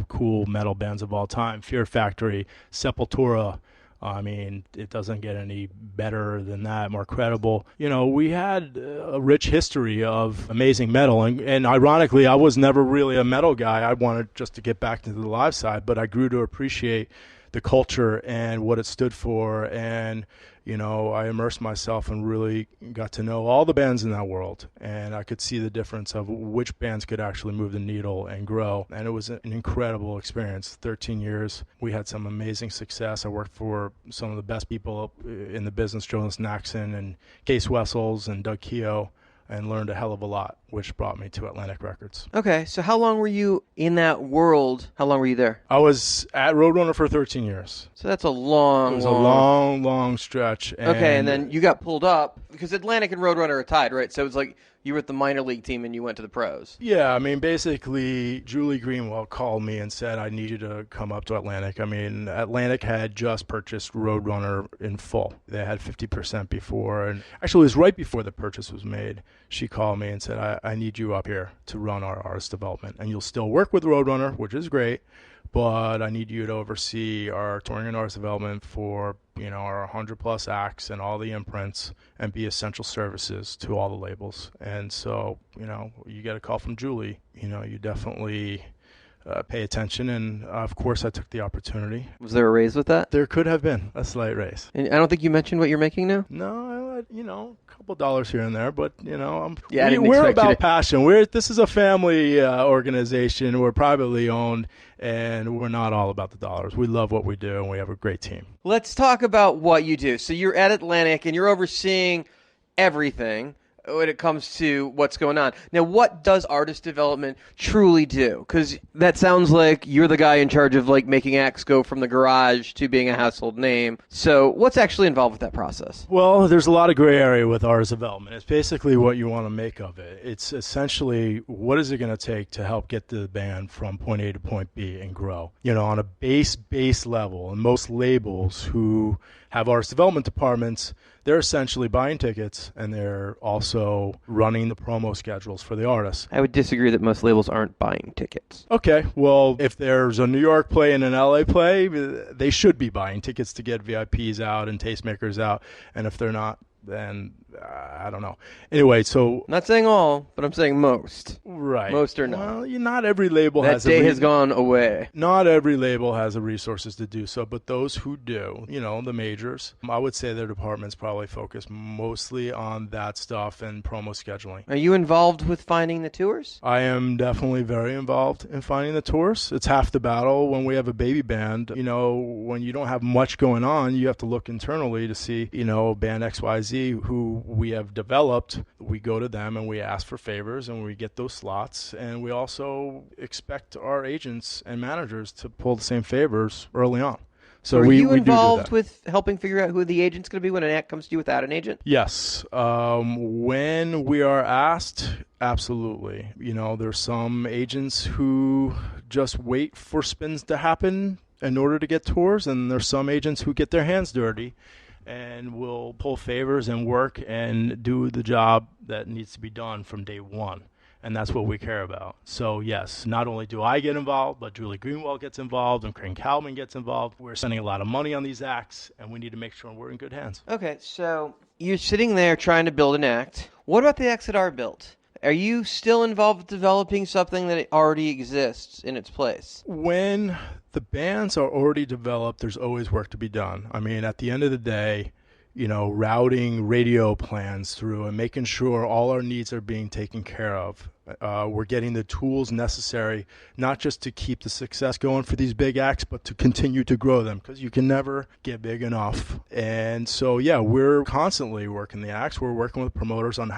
cool metal bands of all time. Fear Factory, Sepultura. I mean, it doesn't get any better than that, more credible. We had a rich history of amazing metal. And ironically, I was never really a metal guy. I wanted just to get back to the live side, but I grew to appreciate the culture and what it stood for. And, I immersed myself and really got to know all the bands in that world. And I could see the difference of which bands could actually move the needle and grow. And it was an incredible experience. 13 years. We had some amazing success. I worked for some of the best people in the business, Jonas Naxon and Case Wessels and Doug Keogh, and learned a hell of a lot, which brought me to Atlantic Records. Okay, so how long were you in that world? How long were you there? I was at Roadrunner for 13 years. So that's a long, It was a long stretch. And then you got pulled up, because Atlantic and Roadrunner are tied, right? So it's like you were at the minor league team and you went to the pros. Yeah, I mean, basically, Julie Greenwell called me and said, I need you to come up to Atlantic. I mean, Atlantic had just purchased Roadrunner in full. They had 50% before. And actually, it was right before the purchase was made. She called me and said, I need you up here to run our artist development. And you'll still work with Roadrunner, which is great, but I need you to oversee our touring and artist development for, our 100+ acts and all the imprints, and be essential services to all the labels. And so, you get a call from Julie, you definitely pay attention. And of course, I took the opportunity. Was there a raise with that? There could have been a slight raise. And I don't think you mentioned what you're making now? No, a couple dollars here and there, but Yeah, we're about passion. This is a family organization. We're privately owned, and we're not all about the dollars. We love what we do, and we have a great team. Let's talk about what you do. So you're at Atlantic, and you're overseeing everything when it comes to what's going on. Now, what does artist development truly do? Because that sounds like you're the guy in charge of making acts go from the garage to being a household name. So what's actually involved with that process? Well, there's a lot of gray area with artist development. It's basically what you want to make of it. It's essentially what is it going to take to help get the band from point A to point B and grow. On a base level, and most labels who have artist development departments, they're essentially buying tickets, and they're also running the promo schedules for the artists. I would disagree that most labels aren't buying tickets. Okay, well, if there's a New York play and an LA play, they should be buying tickets to get VIPs out and tastemakers out, and if they're not, then I don't know. Anyway, so... Not saying all, but I'm saying most. Right. Most are not. Well, not every label has... That day has gone away. Not every label has the resources to do so, but those who do, the majors, I would say their departments probably focus mostly on that stuff and promo scheduling. Are you involved with finding the tours? I am definitely very involved in finding the tours. It's half the battle when we have a baby band. When you don't have much going on, you have to look internally to see, band XYZ who we have developed. We go to them and we ask for favors and we get those slots. And we also expect our agents and managers to pull the same favors early on. So are you we involved do that. with helping figure out who the agent's going to be when an act comes to you without an agent? Yes. When we are asked, absolutely. There's some agents who just wait for spins to happen in order to get tours, and there's some agents who get their hands dirty and will pull favors and work and do the job that needs to be done from day one. And that's what we care about. So, yes, not only do I get involved, but Julie Greenwald gets involved and Crane Kalman gets involved. We're spending a lot of money on these acts, and we need to make sure we're in good hands. Okay, so you're sitting there trying to build an act. What about the acts that are built? Are you still involved with developing something that already exists in its place? When the bands are already developed, there's always work to be done. I mean, at the end of the day, routing radio plans through and making sure all our needs are being taken care of. We're getting the tools necessary, not just to keep the success going for these big acts, but to continue to grow them, because you can never get big enough. And so, yeah, we're constantly working the acts. We're working with promoters on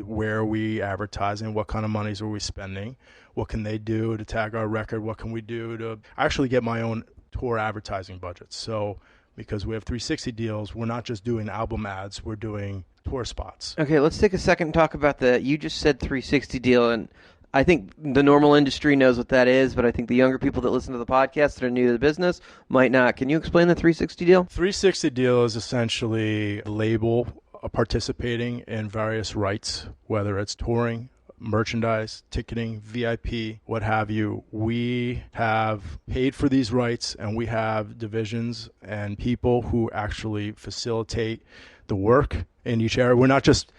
where we advertising, what kind of monies are we spending, what can they do to tag our record, what can we do to actually get my own tour advertising budget. So because we have 360 deals, we're not just doing album ads, we're doing tour spots. Okay, let's take a second and talk about you just said 360 deal, and I think the normal industry knows what that is, but I think the younger people that listen to the podcast that are new to the business might not. Can you explain the 360 deal? 360 deal is essentially a label participating in various rights, whether it's touring, merchandise, ticketing, VIP, what have you. We have paid for these rights, and we have divisions and people who actually facilitate the work in each area. We're not just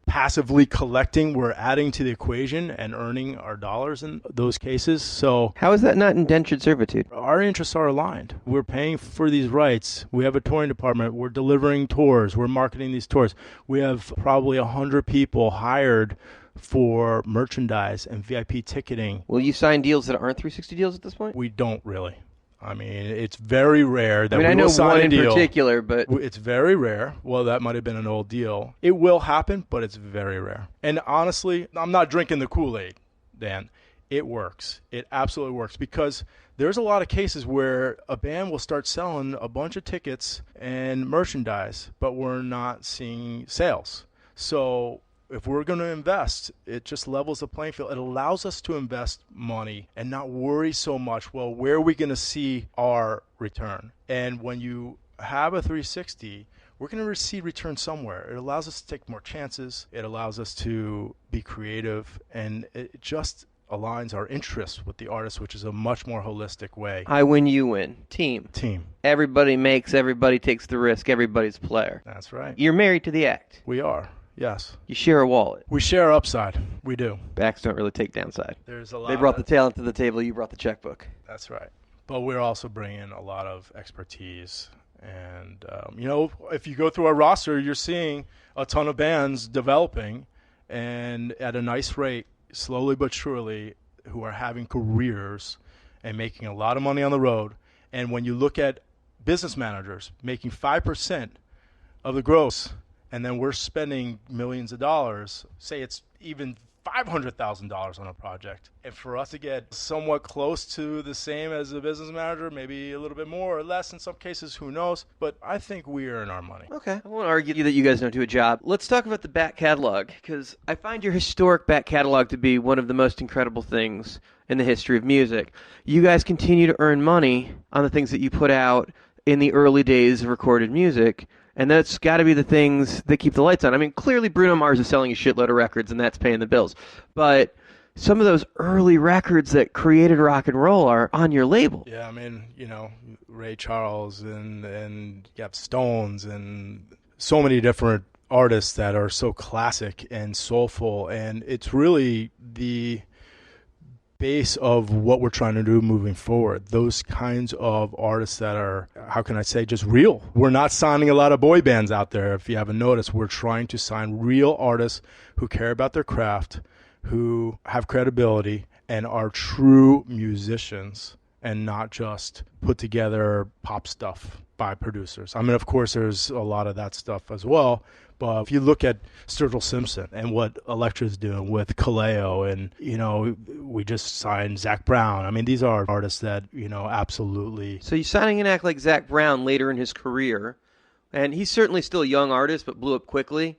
passively collecting, we're adding to the equation and earning our dollars in those cases. So how is that not indentured servitude? Our interests are aligned. We're paying for these rights. We have a touring department. We're delivering tours. We're marketing these tours. We have probably 100 people hired for merchandise and VIP ticketing. Will you sign deals that aren't 360 deals at this point? We don't really. I mean, it's very rare that I we know will sign one a in deal. particular, but It's very rare. Well, that might have been an old deal. It will happen, but it's very rare. And honestly, I'm not drinking the Kool-Aid, Dan. It works. It absolutely works, because there's a lot of cases where a band will start selling a bunch of tickets and merchandise, but we're not seeing sales. So if we're going to invest, it just levels the playing field. It allows us to invest money and not worry so much, well, where are we going to see our return? And when you have a 360, we're going to receive return somewhere. It allows us to take more chances. It allows us to be creative, and it just aligns our interests with the artist, which is a much more holistic way. I win, you win. Team. Everybody makes, everybody takes the risk, everybody's a player. That's right. You're married to the act. We are. Yes. You share a wallet. We share upside. We do. Backs don't really take downside. There's a lot. They brought the talent to the table. You brought the checkbook. That's right. But we're also bringing a lot of expertise And, if you go through our roster, you're seeing a ton of bands developing and at a nice rate, slowly but surely, who are having careers and making a lot of money on the road. And when you look at business managers making 5% of the gross, and then we're spending millions of dollars, say it's even $500,000 on a project. And for us to get somewhat close to the same as a business manager, maybe a little bit more or less in some cases, who knows? But I think we earn our money. Okay. I won't argue that you guys don't do a job. Let's talk about the back catalog, because I find your historic back catalog to be one of the most incredible things in the history of music. You guys continue to earn money on the things that you put out in the early days of recorded music. And that's got to be the things that keep the lights on. I mean, clearly Bruno Mars is selling a shitload of records, and that's paying the bills. But some of those early records that created rock and roll are on your label. Yeah, I mean, Ray Charles and you have Stones and so many different artists that are so classic and soulful. And it's really the base of what we're trying to do moving forward. Those kinds of artists that are, how can I say, just real. We're not signing a lot of boy bands out there. If you haven't noticed, we're trying to sign real artists who care about their craft, who have credibility, and are true musicians, and not just put together pop stuff by producers. I mean, of course, there's a lot of that stuff as well. But if you look at Sturgill Simpson and what Elektra's doing with Kaleo, and, we just signed Zac Brown. I mean, these are artists that, absolutely. So you're signing an act like Zac Brown later in his career, and he's certainly still a young artist, but blew up quickly.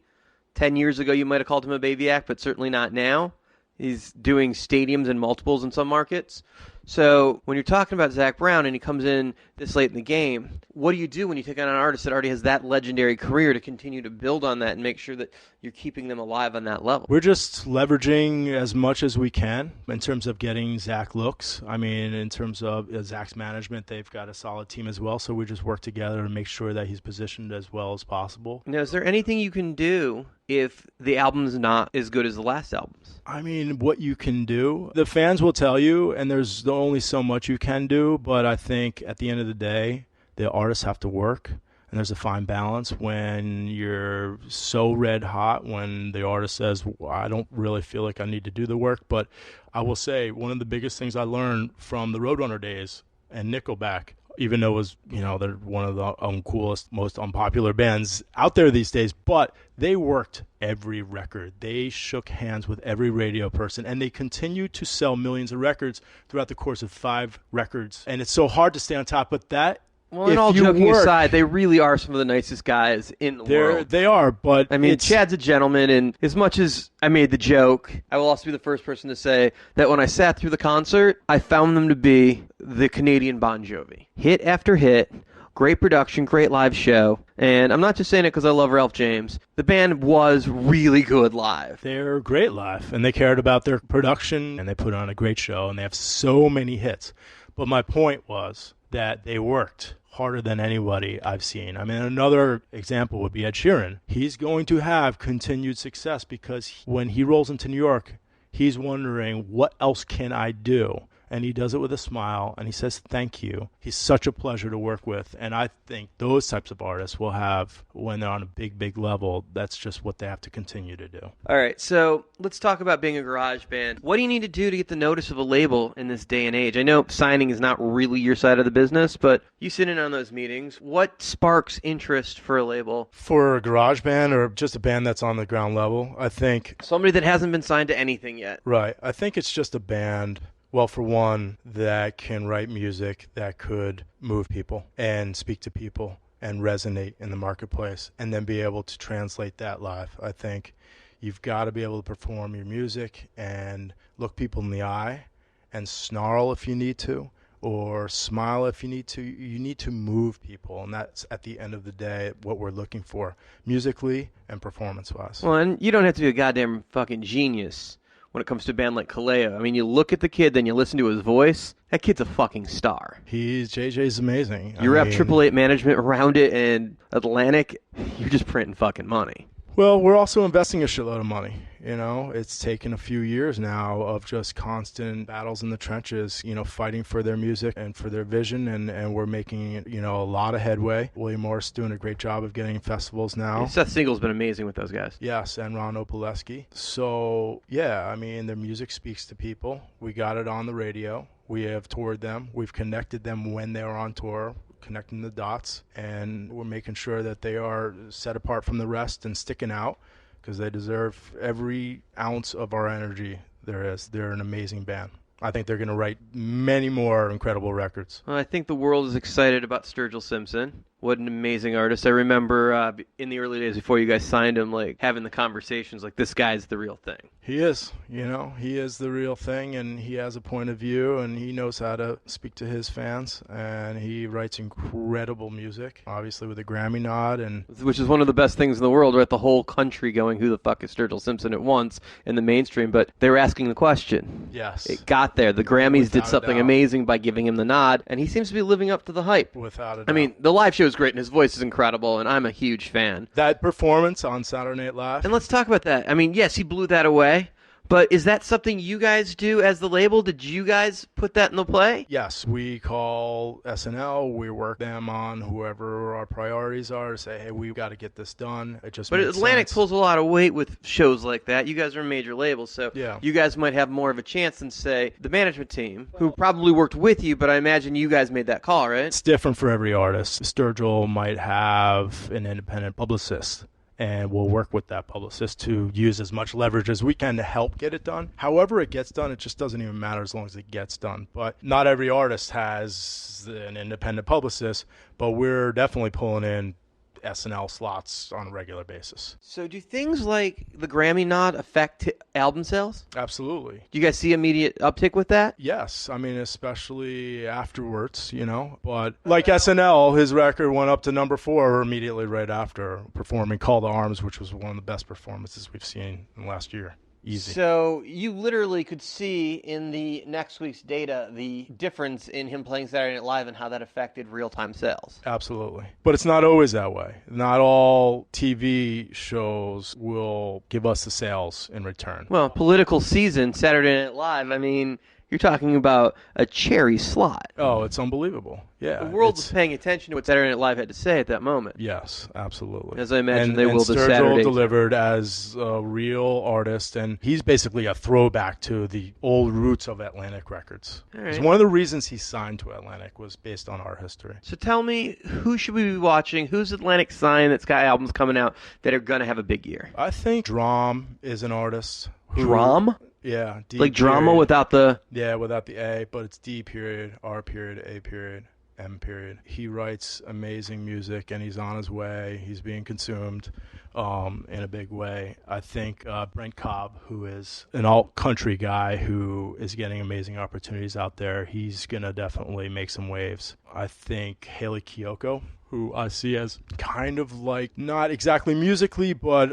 10 years ago, you might have called him a baby act, but certainly not now. He's doing stadiums and multiples in some markets. So when you're talking about Zac Brown and he comes in this late in the game, what do you do when you take on an artist that already has that legendary career to continue to build on that and make sure that you're keeping them alive on that level? We're just leveraging as much as we can in terms of getting Zac looks. I mean, in terms of Zac's management, they've got a solid team as well. So we just work together to make sure that he's positioned as well as possible. Now, is there anything you can do if the album's not as good as the last albums? I mean, what you can do, the fans will tell you, and there's only so much you can do, but I think at the end of the day, the artists have to work, and there's a fine balance when you're so red hot, when the artist says, well, I don't really feel like I need to do the work. But I will say, one of the biggest things I learned from the Roadrunner days and Nickelback, even though it was, they're one of the uncoolest, most unpopular bands out there these days, but they worked every record. They shook hands with every radio person, and they continued to sell millions of records throughout the course of 5 records. And it's so hard to stay on top, but that, well, and all joking aside, they really are some of the nicest guys in the world. They are, but I mean, Chad's a gentleman, and as much as I made the joke, I will also be the first person to say that when I sat through the concert, I found them to be the Canadian Bon Jovi. Hit after hit, great production, great live show, and I'm not just saying it because I love Ralph James. The band was really good live. They're great live, and they cared about their production, and they put on a great show, and they have so many hits. But my point was that they worked harder than anybody I've seen. I mean, another example would be Ed Sheeran. He's going to have continued success because when he rolls into New York, he's wondering, what else can I do? And he does it with a smile, and he says thank you. He's such a pleasure to work with, and I think those types of artists will have, when they're on a big, big level, that's just what they have to continue to do. All right, so let's talk about being a garage band. What do you need to do to get the notice of a label in this day and age? I know signing is not really your side of the business, but you sit in on those meetings. What sparks interest for a label? For a garage band or just a band that's on the ground level, I think... Somebody that hasn't been signed to anything yet. Right. I think it's just a band... Well, for one, that can write music that could move people and speak to people and resonate in the marketplace, and then be able to translate that live. I think you've got to be able to perform your music and look people in the eye and snarl if you need to, or smile if you need to. You need to move people, and that's, at the end of the day, what we're looking for, musically and performance-wise. Well, and you don't have to be a goddamn fucking genius when it comes to a band like Kaleo. I mean, you look at the kid, then you listen to his voice. That kid's a fucking star. JJ's amazing. You wrap 888 management around it, and Atlantic, you're just printing fucking money. Well, we're also investing a shitload of money. You know, it's taken a few years now of just constant battles in the trenches, you know, fighting for their music and for their vision, and we're making, you know, a lot of headway. William Morris doing a great job of getting festivals now. Seth Singel's been amazing with those guys. Yes, and Ron Opoleski. So, yeah, I mean, their music speaks to people. We got it on the radio. We have toured them. We've connected them when they are on tour, connecting the dots, and we're making sure that they are set apart from the rest and sticking out, because they deserve every ounce of our energy there is. They're an amazing band. I think they're going to write many more incredible records. Well, I think the world is excited about Sturgill Simpson. What an amazing artist. I remember in the early days before you guys signed him, like having the conversations like, this guy's the real thing. He is, you know, he is the real thing, and he has a point of view, and he knows how to speak to his fans, and he writes incredible music, obviously with a Grammy nod. And which is one of the best things in the world, right? The whole country going, who the fuck is Sturgill Simpson at once in the mainstream, but they were asking the question. Yes. It got there. The Grammys Without did something amazing by giving him the nod, and he seems to be living up to the hype. Without a doubt. I mean, the live show is great, and his voice is incredible, and I'm a huge fan. That performance on Saturday Night Live. And let's talk about that. I mean, yes, he blew that away, but is that something you guys do as the label? Did you guys put that in the play? Yes, we call SNL. We work them on whoever our priorities are to say, hey, we've got to get this done. It just But makes Atlantic sense. pulls a lot of weight with shows like that. You guys are a major label, so Yeah. you guys might have more of a chance than, say, the management team, who probably worked with you, but I imagine you guys made that call, right? It's different for every artist. Sturgill might have an independent publicist, and we'll work with that publicist to use as much leverage as we can to help get it done. However it gets done, it just doesn't even matter as long as it gets done. But not every artist has an independent publicist, but we're definitely pulling in SNL slots on a regular basis. So do things like the Grammy nod affect album sales? Absolutely. Do you guys see immediate uptick with that? Yes, I mean, especially afterwards, you know. But like SNL, his record went up to number 4 immediately right after performing Call to Arms, which was one of the best performances we've seen in the last year. Easy. So you literally could see in the next week's data the difference in him playing Saturday Night Live and how that affected real-time sales. Absolutely. But it's not always that way. Not all TV shows will give us the sales in return. Well, political season, Saturday Night Live, I mean, you're talking about a cherry slot. Oh, it's unbelievable. Yeah. The world was paying attention to what Saturday Night Live had to say at that moment. Yes, absolutely. As I imagine they will this Sturgill Saturday. delivered as a real artist, and he's basically a throwback to the old roots of Atlantic Records. All right. One of the reasons he signed to Atlantic was based on our history. So tell me, who should we be watching? Who's Atlantic signed that's got albums coming out that are going to have a big year? I think Drum is an artist. Drum? Yeah. D like drama period. without the... Yeah, without the A, but it's D period, R period, A period, M period. He writes amazing music, and he's on his way. He's being consumed in a big way. I think Brent Cobb, who is an alt-country guy who is getting amazing opportunities out there, he's going to definitely make some waves. I think Haley Kiyoko, who I see as kind of like, not exactly musically, but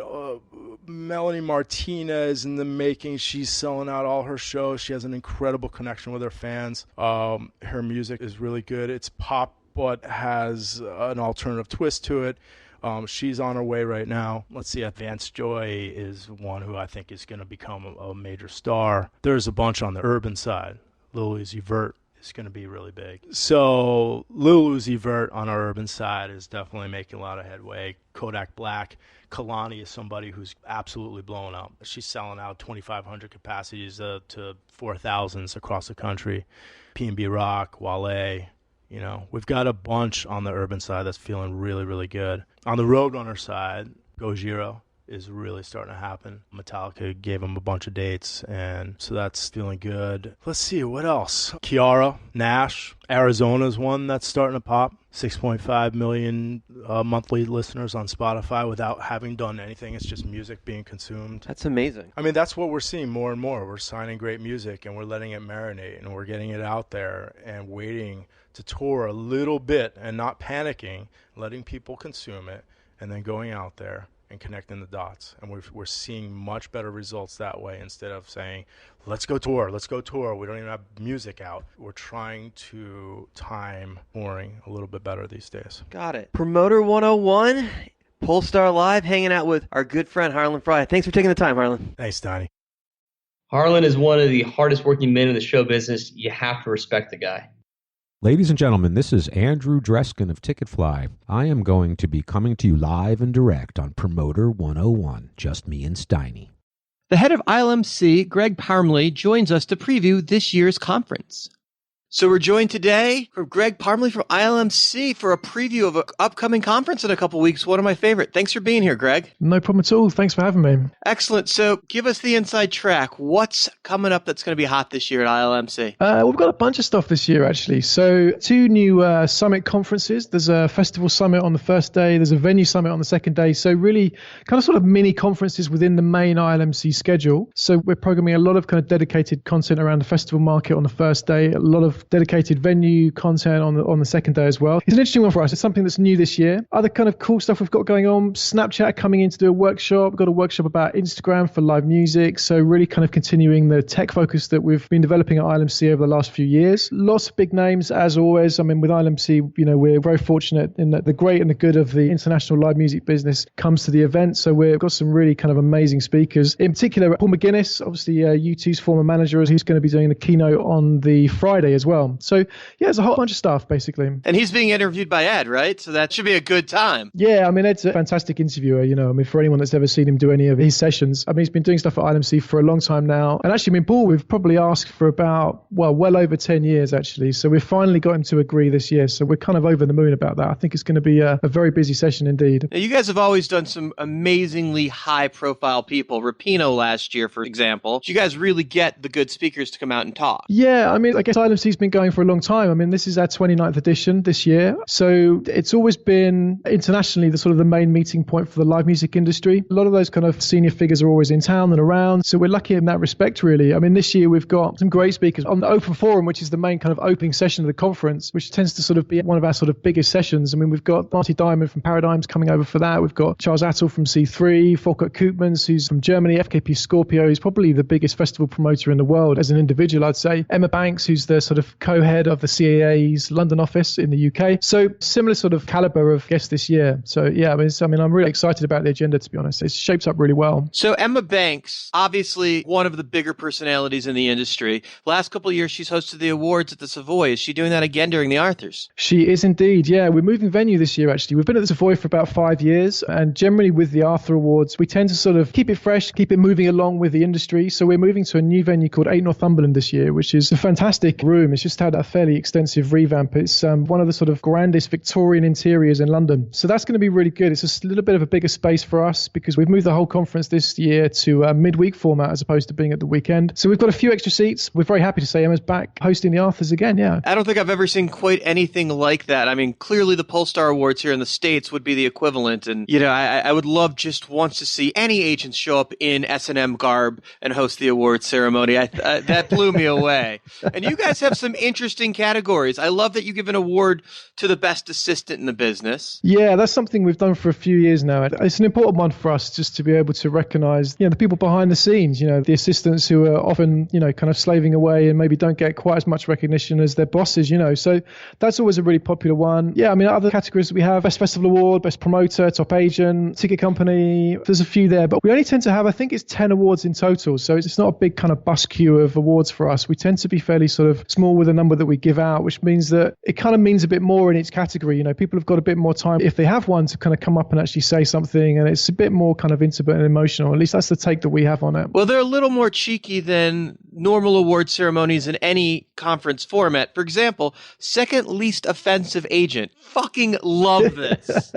Melanie Martinez in the making. She's selling out all her shows. She has an incredible connection with her fans. Her music is really good. It's pop, but has an alternative twist to it. She's on her way right now. Let's see, Advanced Joy is one who I think is going to become a major star. There's a bunch on the urban side. Lil Uzi Vert is going to be really big. So Lil Uzi Vert on our urban side is definitely making a lot of headway. Kodak Black. Kalani is somebody who's absolutely blowing up. She's selling out 2,500 capacities to 4,000s across the country. P&B Rock, Wale. You know, we've got a bunch on the urban side that's feeling really, really good. On the Roadrunner side, Gojira is really starting to happen. Metallica gave him a bunch of dates, and so that's feeling good. Let's see, what else? Kiara, Nash, Arizona's one that's starting to pop. 6.5 million monthly listeners on Spotify without having done anything. It's just music being consumed. That's amazing. I mean, that's what we're seeing more and more. We're signing great music, and we're letting it marinate, and we're getting it out there and waiting to tour a little bit and not panicking, letting people consume it, and then going out there and connecting the dots. And we're seeing much better results that way instead of saying, let's go tour. We don't even have music out. We're trying to time touring a little bit better these days. Got it. Promoter 101, Pollstar Live, hanging out with our good friend Harlan Frey. Thanks for taking the time, Harlan. Thanks, Donnie. Harlan is one of the hardest working men in the show business. You have to respect the guy. Ladies and gentlemen, this is Andrew Dreskin of Ticketfly. I am going to be coming to you live and direct on Promoter 101, just me and Steiny. The head of ILMC, Greg Parmley, joins us to preview this year's conference. So we're joined today from Greg Parmley from ILMC for a preview of an upcoming conference in a couple weeks. One of my favorite. Thanks for being here, Greg. No problem at all. Thanks for having me. Excellent. So give us the inside track. What's coming up that's going to be hot this year at ILMC? We've got a bunch of stuff this year, actually. So 2 new summit conferences. There's a festival summit on the first day. There's a venue summit on the second day. So really kind of sort of mini conferences within the main ILMC schedule. So we're programming a lot of kind of dedicated content around the festival market on the first day, a lot of dedicated venue content on the second day as well. It's an interesting one for us. It's something that's new this year. Other kind of cool stuff we've got going on, Snapchat coming in to do a workshop. We've got a workshop about Instagram for live music. So really kind of continuing the tech focus that we've been developing at ILMC over the last few years. Lots of big names as always. I mean, with ILMC, we're very fortunate in that the great and the good of the international live music business comes to the event. So we've got some really kind of amazing speakers. In particular, Paul Mcguinness, obviously U2's former manager, who's going to be doing the keynote on the Friday as well. So yeah, there's a whole bunch of stuff basically. And he's being interviewed by Ed, right? So that should be a good time. Yeah, I mean, Ed's a fantastic interviewer, I mean, for anyone that's ever seen him do any of his sessions. I mean, he's been doing stuff at ILMC for a long time now. And actually, I mean, Paul, we've probably asked for about, well over 10 years actually. So we've finally got him to agree this year. So we're kind of over the moon about that. I think it's going to be a very busy session indeed. Now, you guys have always done some amazingly high profile people. Rapinoe last year, for example. You guys really get the good speakers to come out and talk. Yeah, I mean, I guess ILMC's been going for a long time. I mean, this is our 29th edition this year. So it's always been internationally the sort of the main meeting point for the live music industry. A lot of those kind of senior figures are always in town and around. So we're lucky in that respect, really. I mean, this year we've got some great speakers on the open forum, which is the main kind of opening session of the conference, which tends to sort of be one of our sort of biggest sessions. I mean, we've got Marty Diamond from Paradigms coming over for that. We've got Charles Attel from C3, Volker Koopmans, who's from Germany, FKP Scorpio, who's probably the biggest festival promoter in the world as an individual, I'd say. Emma Banks, who's the sort of co-head of the CAA's London office in the UK. So similar sort of caliber of guests this year. So yeah, I mean, I'm really excited about the agenda, to be honest. It shapes up really well. So Emma Banks, obviously one of the bigger personalities in the industry. Last couple of years, she's hosted the awards at the Savoy. Is she doing that again during the Arthurs? She is indeed, yeah. We're moving venue this year, actually. We've been at the Savoy for about 5 years, and generally with the Arthur Awards, we tend to sort of keep it fresh, keep it moving along with the industry. So we're moving to a new venue called 8 Northumberland this year, which is a fantastic room. It's just had a fairly extensive revamp. It's one of the sort of grandest Victorian interiors in London. So that's going to be really good. It's just a little bit of a bigger space for us because we've moved the whole conference this year to a midweek format as opposed to being at the weekend. So we've got a few extra seats. We're very happy to say Emma's back hosting the Arthurs again, yeah. I don't think I've ever seen quite anything like that. I mean, clearly the Pollstar Awards here in the States would be the equivalent. And, I would love just once to see any agents show up in S&M garb and host the awards ceremony. That blew me away. And you guys have some interesting categories. I love that you give an award to the best assistant in the business. Yeah, that's something we've done for a few years now. It's an important one for us just to be able to recognize, the people behind the scenes, the assistants who are often, kind of slaving away and maybe don't get quite as much recognition as their bosses, So that's always a really popular one. Yeah, I mean, other categories that we have, Best Festival Award, Best Promoter, Top Agent, Ticket Company, there's a few there, but we only tend to have, I think it's 10 awards in total. So it's not a big kind of bus queue of awards for us. We tend to be fairly sort of small with the number that we give out, which means that it kind of means a bit more in each category. People have got a bit more time if they have one to kind of come up and actually say something, and it's a bit more kind of intimate and emotional. At least that's the take that we have on it. Well, they're a little more cheeky than normal award ceremonies in any conference format. For example, second least offensive agent. Fucking love this.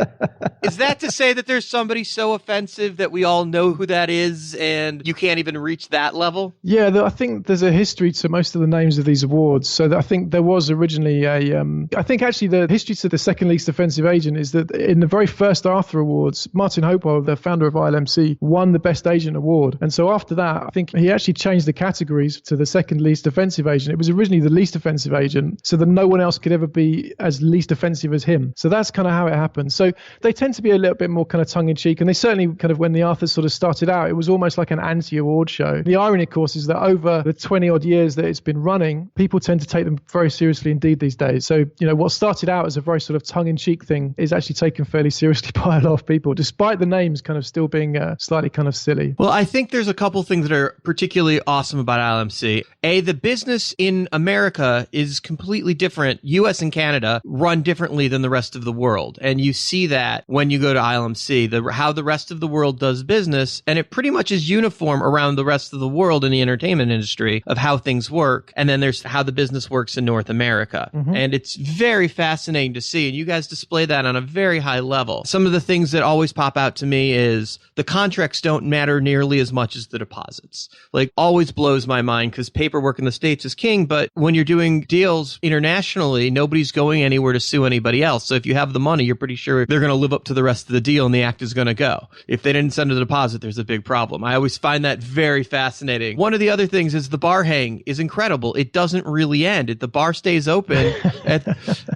Is that to say that there's somebody so offensive that we all know who that is and you can't even reach that level? Yeah, I think there's a history to most of the names of these awards. So I think there was originally I think actually the history to the second least offensive agent is that in the very first Arthur Awards, Martin Hopewell, the founder of ILMC, won the Best Agent Award. And so after that, I think he actually changed the categories series to the second least offensive agent. It was originally the least offensive agent, so that no one else could ever be as least offensive as him. So that's kind of how it happened. So they tend to be a little bit more kind of tongue-in-cheek, and they certainly kind of, when the Arthurs sort of started out, it was almost like an anti-award show. The irony, of course, is that over the 20-odd years that it's been running, people tend to take them very seriously indeed these days. So, what started out as a very sort of tongue-in-cheek thing is actually taken fairly seriously by a lot of people, despite the names kind of still being slightly kind of silly. Well, I think there's a couple things that are particularly awesome about ILMC. The business in America is completely different. US and Canada run differently than the rest of the world. And you see that when you go to ILMC, how the rest of the world does business. And it pretty much is uniform around the rest of the world in the entertainment industry of how things work. And then there's how the business works in North America. Mm-hmm. And it's very fascinating to see. And you guys display that on a very high level. Some of the things that always pop out to me is the contracts don't matter nearly as much as the deposits. Like, always blows my mind because paperwork in the States is king. But when you're doing deals internationally, nobody's going anywhere to sue anybody else. So if you have the money, you're pretty sure they're going to live up to the rest of the deal and the act is going to go. If they didn't send a deposit, there's a big problem. I always find that very fascinating. One of the other things is the bar hang is incredible. It doesn't really end. The bar stays open,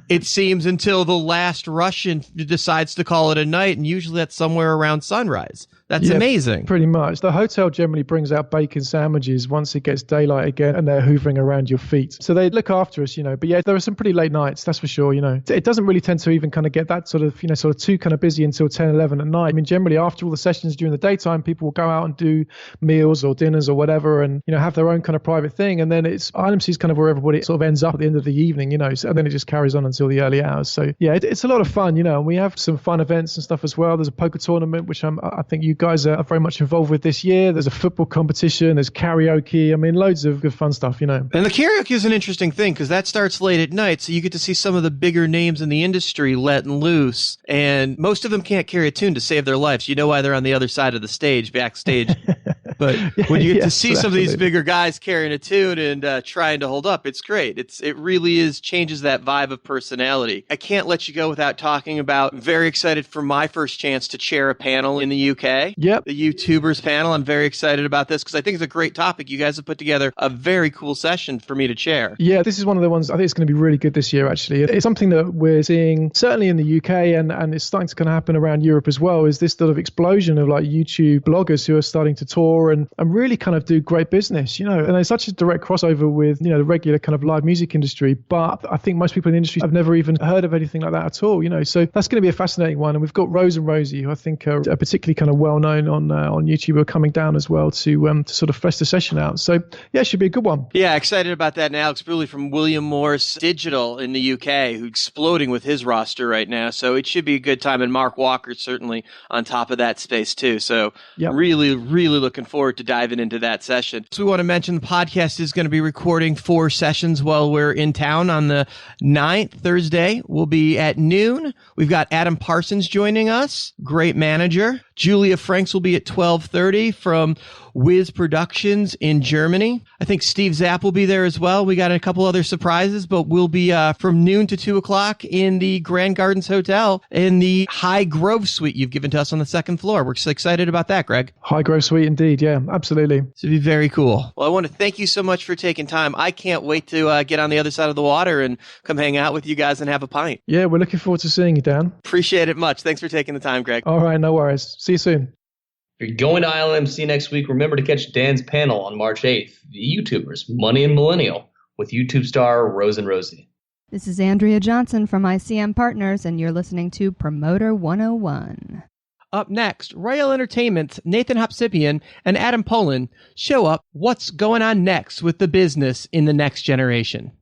it seems, until the last Russian decides to call it a night, and usually that's somewhere around sunrise. That's amazing. Pretty much. The hotel generally brings out bacon sandwiches once it gets daylight again, and they're hoovering around your feet. So they look after us, But yeah, there are some pretty late nights, that's for sure, It doesn't really tend to even kind of get that sort of too kind of busy until 10, 11 at night. I mean, generally after all the sessions during the daytime, people will go out and do meals or dinners or whatever and, have their own kind of private thing. And then ILMC is kind of where everybody sort of ends up at the end of the evening, so, and then it just carries on until the early hours. So yeah, it's a lot of fun, and we have some fun events and stuff as well. There's a poker tournament, which I think you guys are very much involved with this year. There's a football competition, there's karaoke. I mean, loads of good fun stuff, And the karaoke is an interesting thing because that starts late at night, so you get to see some of the bigger names in the industry letting loose, and most of them can't carry a tune to save their lives. You know why they're on the other side of the stage, backstage. But when you get to see some of these bigger guys carrying a tune and trying to hold up, it's great. It really changes that vibe of personality. I can't let you go without talking about, I'm very excited for my first chance to chair a panel in the UK. Yep. The YouTubers panel. I'm very excited about this because I think it's a great topic. You guys have put together a very cool session for me to chair. Yeah, this is one of the ones I think it's going to be really good this year, actually. It's something that we're seeing certainly in the UK and it's starting to kind of happen around Europe as well, is this sort of explosion of like YouTube bloggers who are starting to tour and really kind of do great business, and there's such a direct crossover with, the regular kind of live music industry. But I think most people in the industry have never even heard of anything like that at all, So that's going to be a fascinating one. And we've got Rose and Rosie, who I think are particularly kind of well known on YouTube, are coming down as well to sort of flesh the session out. So yeah, it should be a good one. Yeah, excited about that. And Alex Bruley from William Morris Digital in the UK, who's exploding with his roster right now. So it should be a good time. And Mark Walker's certainly on top of that space too. So really, really looking forward to diving into that session. So we want to mention the podcast is going to be recording 4 sessions while we're in town on the 9th, Thursday. We'll be at noon. We've got Adam Parsons joining us, great manager. Julia Franks will be at 12:30 from Wiz Productions in Germany. I think Steve Zapp will be there as well. We got a couple other surprises, but we'll be from noon to 2 o'clock in the Grand Gardens Hotel in the High Grove Suite you've given to us on the 2nd floor. We're so excited about that, Greg. High Grove Suite indeed. Yeah, absolutely. This will be very cool. Well, I want to thank you so much for taking time. I can't wait to get on the other side of the water and come hang out with you guys and have a pint. Yeah, we're looking forward to seeing you, Dan. Appreciate it much. Thanks for taking the time, Greg. All right, no worries. See you soon. If you're going to ILMC next week, remember to catch Dan's panel on March 8th, the YouTubers, Money and Millennial, with YouTube star Rose and Rosie. This is Andrea Johnson from ICM Partners, and you're listening to Promoter 101. Up next, Royale Entertainment's Nathan Hovsepian and Adam Pollin show up what's going on next with the business in the next generation.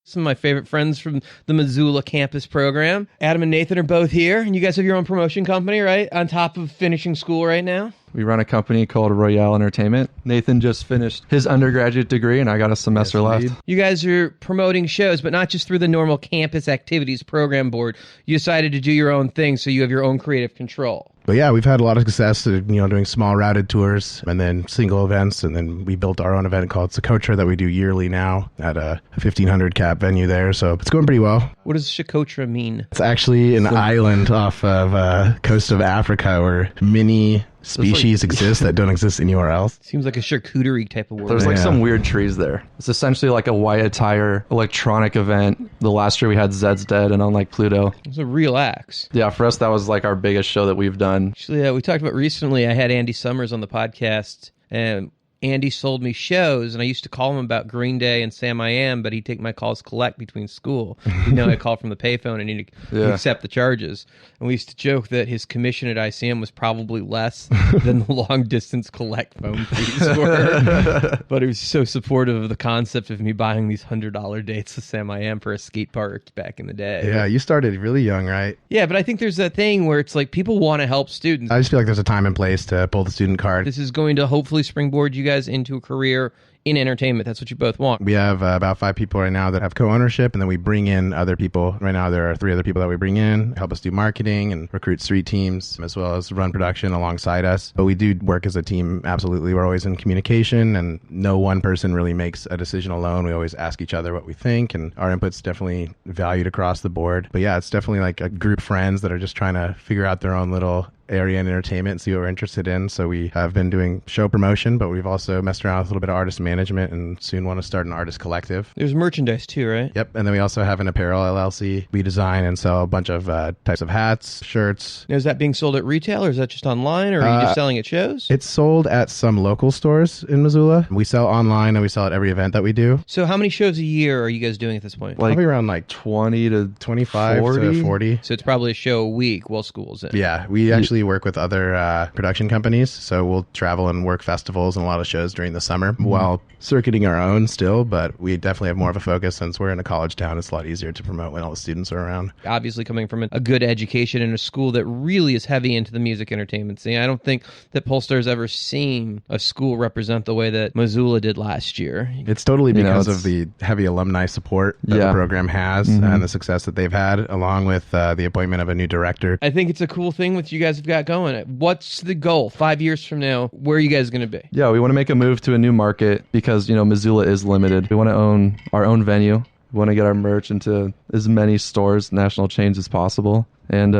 Some of my favorite friends from the Missoula campus program. Adam and Nathan are both here, and you guys have your own promotion company, right? On top of finishing school right now? We run a company called Royale Entertainment. Nathan just finished his undergraduate degree, and I got a semester left. You guys are promoting shows, but not just through the normal campus activities program board. You decided to do your own thing, so you have your own creative control. But yeah, we've had a lot of success, doing small routed tours and then single events. And then we built our own event called Socotra that we do yearly now at a 1,500 cap venue there. So it's going pretty well. What does Socotra mean? It's actually an island off of coast of Africa, or mini species exist that don't exist anywhere else. Seems like a charcuterie type of word. There's like some weird trees there. It's essentially like a white attire electronic event. The last year we had Zed's Dead and Unlike Pluto. It was a real axe. Yeah, for us that was like our biggest show that we've done. Actually, we talked about recently, I had Andy Summers on the podcast, and Andy sold me shows, and I used to call him about Green Day and Sam I Am, but he'd take my calls collect between school. He'd know I'd call from the payphone, and he'd accept the charges. And we used to joke that his commission at ICM was probably less than the long-distance collect phone fees were. But he was so supportive of the concept of me buying these $100 dates to Sam I Am for a skate park back in the day. Yeah, you started really young, right? Yeah, but I think there's that thing where it's like people want to help students. I just feel like there's a time and place to pull the student card. This is going to hopefully springboard you guys into a career in entertainment. That's what you both want. We have about 5 people right now that have co-ownership, and then we bring in other people. Right now there are 3 other people that we bring in, help us do marketing and recruit street teams, as well as run production alongside us. But we do work as a team, absolutely. We're always in communication, and no one person really makes a decision alone. We always ask each other what we think, and our input's definitely valued across the board. But yeah, it's definitely like a group of friends that are just trying to figure out their own little area in entertainment, see what we're interested in. So we have been doing show promotion, but we've also messed around with a little bit of artist management and soon want to start an artist collective. There's merchandise too, right? Yep. And then we also have an apparel LLC. We design and sell a bunch of types of hats, shirts. Now, is that being sold at retail, or is that just online, or are you just selling at shows? It's sold at some local stores in Missoula. We sell online, and we sell at every event that we do. So how many shows a year are you guys doing at this point? Probably around like 20 to 25 to 40. So it's probably a show a week while school's in. Yeah. We actually work with other production companies, so we'll travel and work festivals and a lot of shows during the summer while circuiting our own still, but we definitely have more of a focus since we're in a college town. It's a lot easier to promote when all the students are around. Obviously coming from a good education in a school that really is heavy into the music entertainment scene. I don't think that Pollstar's ever seen a school represent the way that Missoula did last year. It's totally because of the heavy alumni support that the program has and the success that they've had, along with the appointment of a new director. I think it's a cool thing what you guys have got going. What's the goal 5 years from now? Where are you guys going to be? Yeah, we want to make a move to a new market because, Missoula is limited. We want to own our own venue. We want to get our merch into as many stores, national chains as possible, and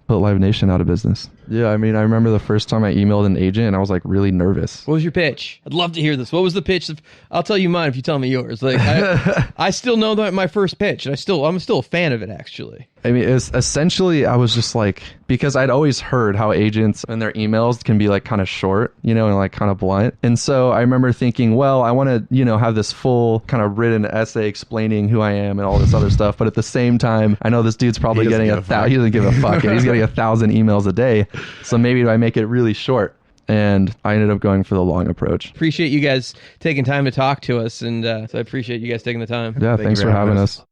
put Live Nation out of business. Yeah, I remember the first time I emailed an agent and I was like really nervous. What was your pitch? I'd love to hear this. What was the pitch? I'll tell you mine if you tell me yours. Like I still know that my first pitch, and I'm still a fan of it actually. It's essentially, I was just like, because I'd always heard how agents and their emails can be like kind of short, and like kind of blunt. And so I remember thinking, well, I want to, have this full kind of written essay explaining who I am and all this other stuff. But at the same time, I know this dude's probably getting he doesn't give a fuck. And he's getting 1,000 emails a day. So maybe I make it really short. And I ended up going for the long approach. Appreciate you guys taking time to talk to us. And so I appreciate you guys taking the time. Yeah, thanks for having us.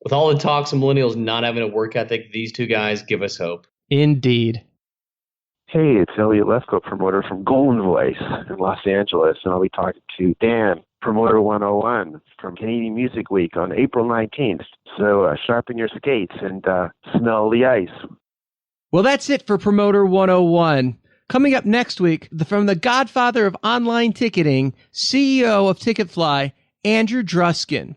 With all the talks of millennials not having a work ethic, these two guys give us hope. Indeed. Hey, it's Elliot Lefkoe, promoter from Golden Voice in Los Angeles, and I'll be talking to Dan, Promoter 101 from Canadian Music Week on April 19th. So sharpen your skates and smell the ice. Well, that's it for Promoter 101. Coming up next week, from the godfather of online ticketing, CEO of Ticketfly, Andrew Druskin.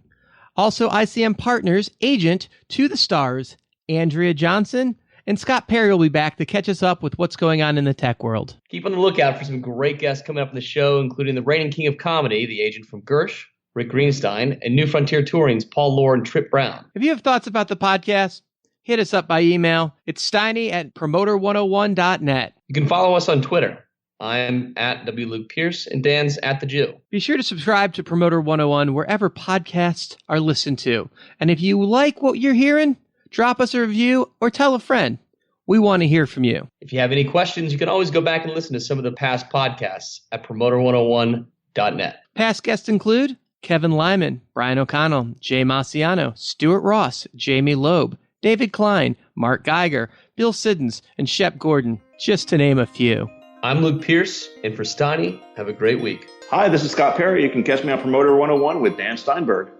Also, ICM Partners agent to the stars, Andrea Johnson, and Scott Perry will be back to catch us up with what's going on in the tech world. Keep on the lookout for some great guests coming up in the show, including the reigning king of comedy, the agent from Gersh, Rick Greenstein, and New Frontier Touring's Paul Lohr and Trip Brown. If you have thoughts about the podcast, hit us up by email. It's steiny@promoter101.net. You can follow us on Twitter. I'm at W. Luke Pierce, and Dan's at The Jew. Be sure to subscribe to Promoter 101 wherever podcasts are listened to. And if you like what you're hearing, drop us a review or tell a friend. We want to hear from you. If you have any questions, you can always go back and listen to some of the past podcasts at promoter101.net. Past guests include Kevin Lyman, Brian O'Connell, Jay Maciano, Stuart Ross, Jamie Loeb, David Klein, Mark Geiger, Bill Siddons, and Shep Gordon, just to name a few. I'm Luke Pierce, and for Steiny, have a great week. Hi, this is Scott Perry. You can catch me on Promoter 101 with Dan Steinberg.